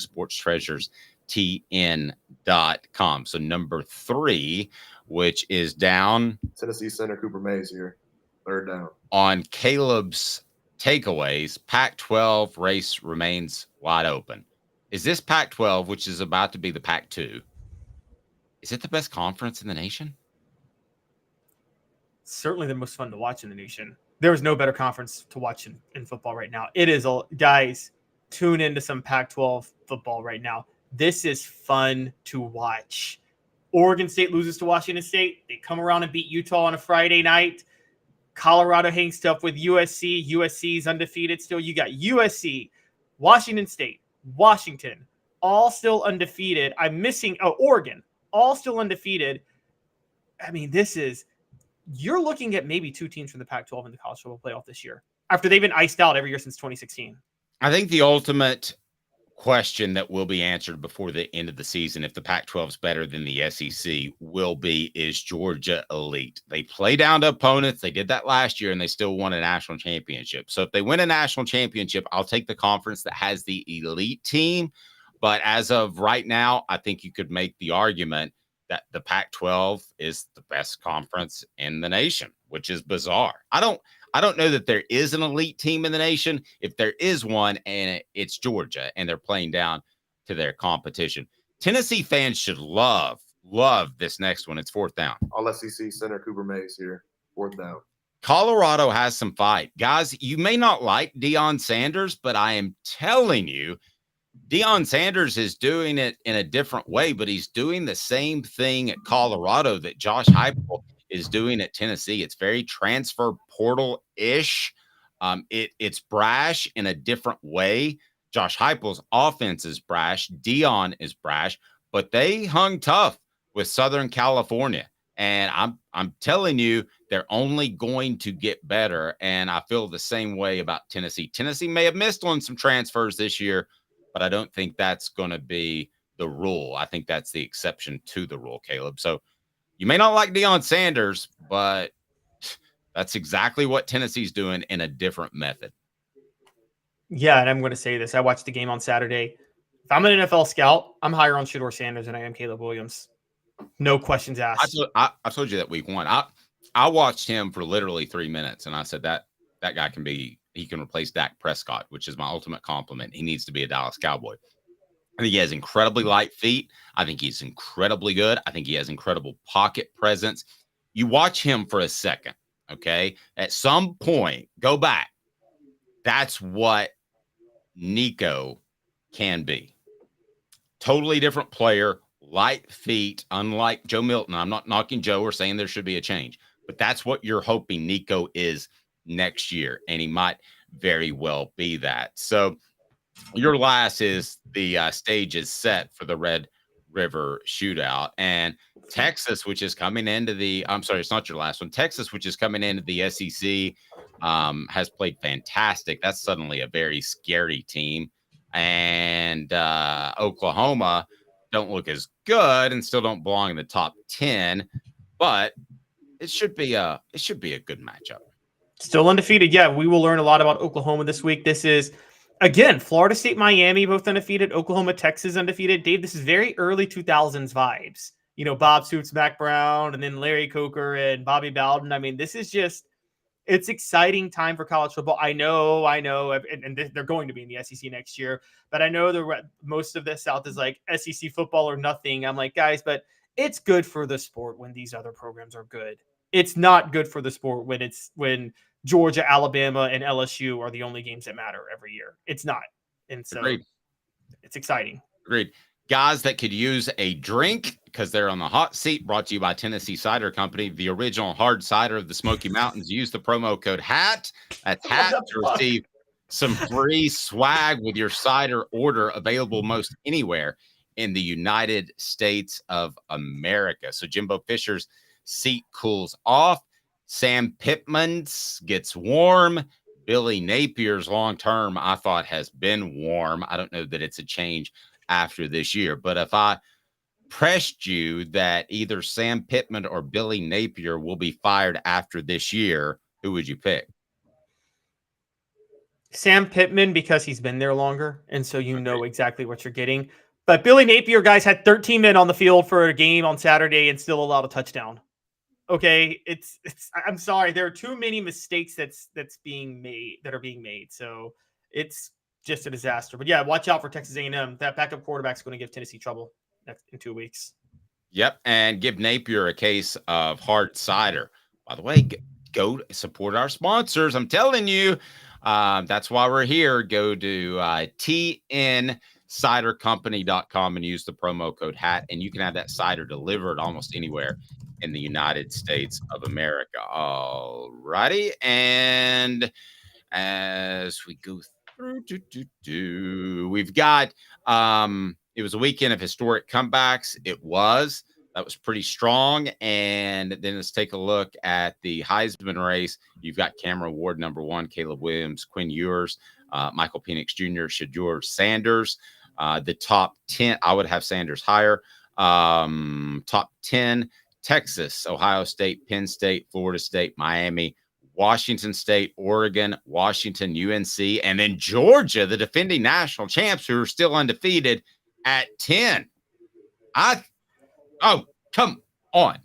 sportstreasuresTN.com. So number 3, which is down. Tennessee center Cooper Mays here. Third down. On Caleb's takeaways, Pac-12 race remains wide open. Is this Pac-12, which is about to be the Pac-2, is it the best conference in the nation? Certainly the most fun to watch in the nation. There is no better conference to watch in football right now. It is, guys, tune into some Pac-12 football right now. This is fun to watch. Oregon State loses to Washington State. They come around and beat Utah on a Friday night. Colorado hangs tough with USC. USC is undefeated still. You got USC, Washington State, Washington, all still undefeated. I'm missing Oregon, all still undefeated. I mean, you're looking at maybe 2 teams from the Pac-12 in the college football playoff this year after they've been iced out every year since 2016. I think the ultimate question that will be answered before the end of the season, if the Pac-12 is better than the SEC, will be, is Georgia elite? They play down to opponents. They did that last year, and they still won a national championship. So if they win a national championship, I'll take the conference that has the elite team. But as of right now, I think you could make the argument that the Pac-12 is the best conference in the nation, which is bizarre. I don't know that there is an elite team in the nation. If there is one, and it's Georgia, and they're playing down to their competition. Tennessee fans should love this next one. It's 4th down. All SEC center Cooper Mays here. 4th down. Colorado has some fight. Guys, you may not like Deion Sanders, but I am telling you, Deion Sanders is doing it in a different way, but he's doing the same thing at Colorado that Josh Heupel is doing at Tennessee. It's very transfer portal-ish. It's brash in a different way. Josh Heupel's offense is brash. Deion is brash, but they hung tough with Southern California. And I'm telling you, they're only going to get better. And I feel the same way about Tennessee. Tennessee may have missed on some transfers this year, but I don't think that's going to be the rule. I think that's the exception to the rule, Caleb. So you may not like Deion Sanders, but that's exactly what Tennessee's doing in a different method. Yeah, and I'm going to say this. I watched the game on Saturday. If I'm an NFL scout, I'm higher on Shedeur Sanders than I am Caleb Williams. No questions asked. I told you that week 1. I watched him for literally 3 minutes, and I said that guy he can replace Dak Prescott, which is my ultimate compliment. He needs to be a Dallas Cowboy. I think he has incredibly light feet. I think he's incredibly good. I think he has incredible pocket presence. You watch him for a second, okay? At some point, go back. That's what Nico can be. Totally different player, light feet, unlike Joe Milton. I'm not knocking Joe or saying there should be a change, but that's what you're hoping Nico is next year, and he might very well be that. So your last is the stage is set for the Red River Shootout, and Texas, which is coming into it's not your last one. Texas, which is coming into the SEC, has played fantastic. That's suddenly a very scary team, and Oklahoma don't look as good and still don't belong in the top 10, but it should be a good matchup. Still undefeated. Yeah, we will learn a lot about Oklahoma this week. This is, again, Florida State, Miami, both undefeated. Oklahoma, Texas, undefeated. Dave, this is very early 2000s vibes. You know, Bob Stoops, Mac Brown, and then Larry Coker and Bobby Bowden. I mean, this is it's exciting time for college football. I know, and they're going to be in the SEC next year, but I know most of the South is like SEC football or nothing. I'm like, guys, but it's good for the sport when these other programs are good. It's not good for the sport when Georgia, Alabama, and LSU are the only games that matter every year. It's not. And so Agreed. It's exciting. Agreed. Guys that could use a drink, because they're on the hot seat. Brought to you by Tennessee Cider Company, the original hard cider of the Smoky Mountains. Use the promo code HAT. That's HAT to receive some free swag with your cider order, available most anywhere in the United States of America. So Jimbo Fisher's seat cools off. Sam Pittman's gets warm. Billy Napier's long-term, I thought, has been warm. I don't know that it's a change after this year, but if I pressed you that either Sam Pittman or Billy Napier will be fired after this year, who would you pick? Sam Pittman, because he's been there longer, and so you know exactly what you're getting. But Billy Napier, guys, had 13 men on the field for a game on Saturday and still allowed a touchdown. Okay, it's. I'm sorry, there are too many mistakes that are being made. So it's just a disaster. But yeah, watch out for Texas A&M. That backup quarterback's going to give Tennessee trouble in 2 weeks. Yep, and give Napier a case of hard cider. By the way, go support our sponsors. I'm telling you, that's why we're here. Go to tncidercompany.com and use the promo code HAT, and you can have that cider delivered almost anywhere in the United States of America. All righty, and as we go through, we've got it was a weekend of historic comebacks. That was pretty strong. And then let's take a look at the Heisman race. You've got Cameron Ward, number 1, Caleb Williams, Quinn Ewers, Michael Penix Jr., Shedeur Sanders. The top 10, I would have Sanders higher. Top 10, Texas, Ohio State, Penn State, Florida State, Miami, Washington State, Oregon, Washington, UNC, and then Georgia, the defending national champs who are still undefeated at 10. Oh, come on,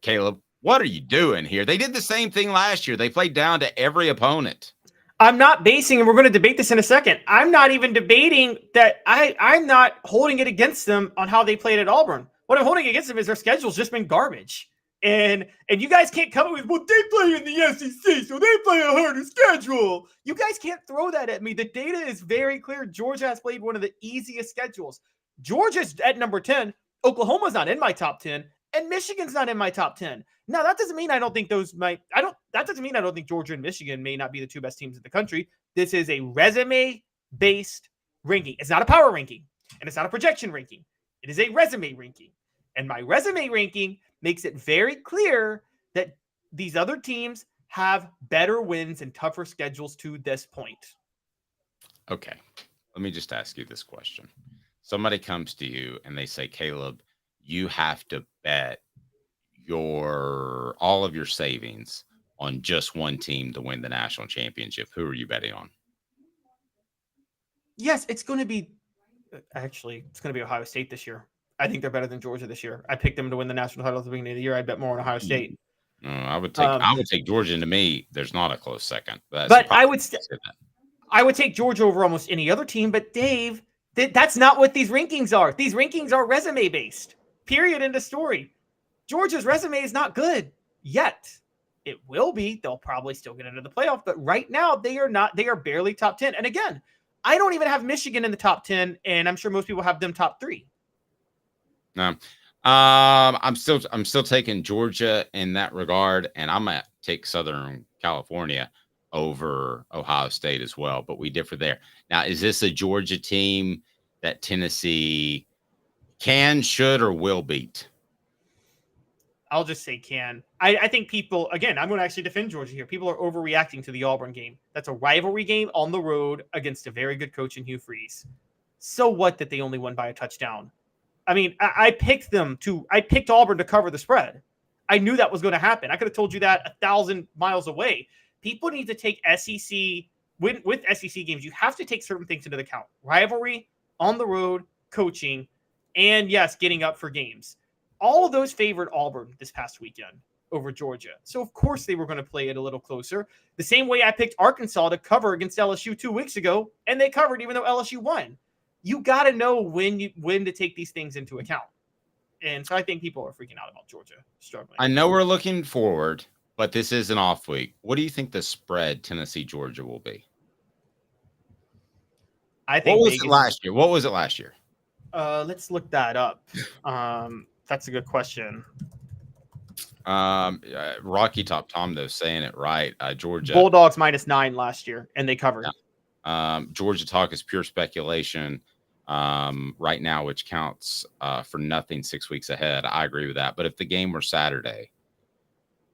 Caleb. What are you doing here? They did the same thing last year. They played down to every opponent. I'm not basing, and we're going to debate this in a second. I'm not even debating that. I'm not holding it against them on how they played at Auburn. What I'm holding against them is their schedule's just been garbage. And you guys can't come up with, well, they play in the SEC, so they play a harder schedule. You guys can't throw that at me. The data is very clear. Georgia has played one of the easiest schedules. Georgia's at number 10. Oklahoma's not in my top 10. And Michigan's not in my top 10. Now, that doesn't mean I don't think that doesn't mean I don't think Georgia and Michigan may not be the 2 best teams in the country. This is a resume-based ranking. It's not a power ranking, and it's not a projection ranking. It is a resume ranking. And my resume ranking makes it very clear that these other teams have better wins and tougher schedules to this point. Okay. Let me just ask you this question. Somebody comes to you and they say, Caleb, you have to bet all of your savings on just one team to win the national championship. Who are you betting on? Yes, it's going to be Ohio State this year. I think they're better than Georgia this year. I picked them to win the national title at the beginning of the year. I bet more on Ohio State. I would take Georgia. To me, there's not a close second. But I would take Georgia over almost any other team. But Dave, that's not what these rankings are. These rankings are resume based. Period. End of story. Georgia's resume is not good yet. It will be. They'll probably still get into the playoff. But right now, they are not. They are barely top 10. And again, I don't even have Michigan in the top 10, and I'm sure most people have them top 3. No, I'm still taking Georgia in that regard, and I'm gonna take Southern California over Ohio State as well. But we differ there. Now, is this a Georgia team that Tennessee can, should, or will beat? I'll just say can. I think people, again, I'm going to actually defend Georgia here. People are overreacting to the Auburn game. That's a rivalry game on the road against a very good coach in Hugh Freeze. So what that they only won by a touchdown? I mean, I picked Auburn to cover the spread. I knew that was going to happen. I could have told you that 1,000 miles away. People need to take SEC, with SEC games, you have to take certain things into account. Rivalry, on the road, coaching, and yes, getting up for games. All of those favored Auburn this past weekend over Georgia. So, of course, they were going to play it a little closer. The same way I picked Arkansas to cover against LSU 2 weeks ago, and they covered even though LSU won. You got to know when to take these things into account. And so I think people are freaking out about Georgia struggling. I know we're looking forward, but this is an off week. What do you think the spread Tennessee-Georgia will be? I think What was it last year? Let's look that up. That's a good question. Rocky Top Tom though saying it right. Georgia Bulldogs -9 last year, and they covered. Yeah. Georgia talk is pure speculation right now, which counts for nothing 6 weeks ahead. I agree with that. But if the game were Saturday,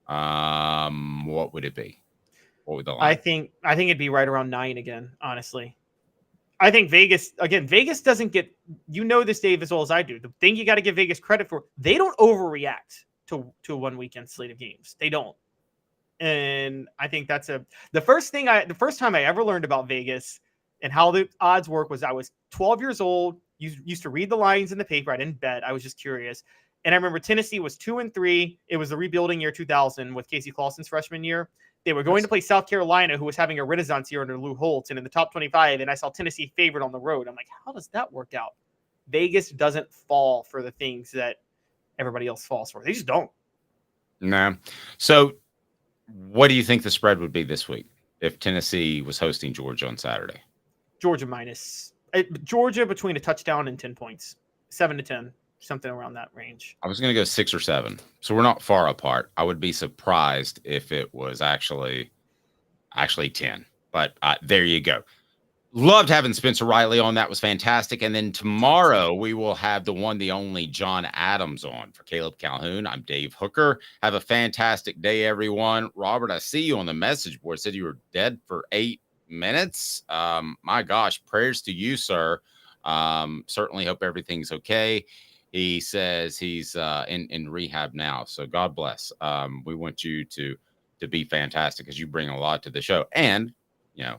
what would it be? What would the line? I think it'd be right around 9 again. Honestly, I think Vegas doesn't get, this, Dave, as well as I do. The thing you got to give Vegas credit for, they don't overreact to a 1 weekend slate of games. They don't. And I think that's the first time I ever learned about Vegas and how the odds work was I was 12 years old. Used to read the lines in the paper. I didn't bet. I was just curious. And I remember Tennessee was 2-3. It was the rebuilding year 2000 with Casey Clausen's freshman year. They were going to play South Carolina, who was having a renaissance year under Lou Holtz, and in the top 25. And I saw Tennessee favored on the road. I'm like, how does that work out? Vegas doesn't fall for the things that everybody else falls for. They just don't. No. So what do you think the spread would be this week if Tennessee was hosting Georgia on Saturday? Georgia Georgia between a touchdown and 10 points, 7-10, something around that range. I was going to go 6 or 7. So we're not far apart. I would be surprised if it was actually 10, but there you go. Loved having Spencer Rattler on. That was fantastic. And then tomorrow we will have the one, the only John Adams on. For Caleb Calhoun, I'm Dave Hooker. Have a fantastic day, everyone. Robert, I see you on the message board. Said you were dead for 8 minutes. My gosh, prayers to you, sir. Certainly hope everything's okay. He says he's in rehab now. So God bless. We want you to be fantastic because you bring a lot to the show. And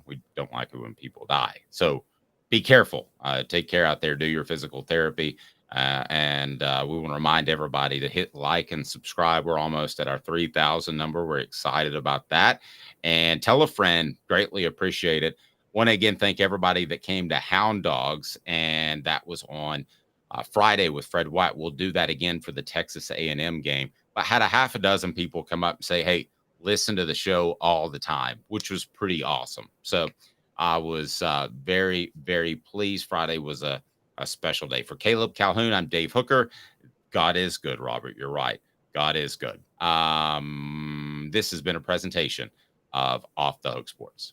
we don't like it when people die. So be careful. Take care out there. Do your physical therapy. And we want to remind everybody to hit like and subscribe. We're almost at our 3,000 number. We're excited about that. And tell a friend. Greatly appreciate it. Want to again thank everybody that came to Hound Dogs. And that was on Friday with Fred White. We'll do that again for the Texas A&M game. I had a half a dozen people come up and say, hey, listen to the show all the time, which was pretty awesome. So I was very, very pleased. Friday was a special day. For Caleb Calhoun, I'm Dave Hooker. God is good, Robert. You're right. God is good. This has been a presentation of Off the Hook Sports.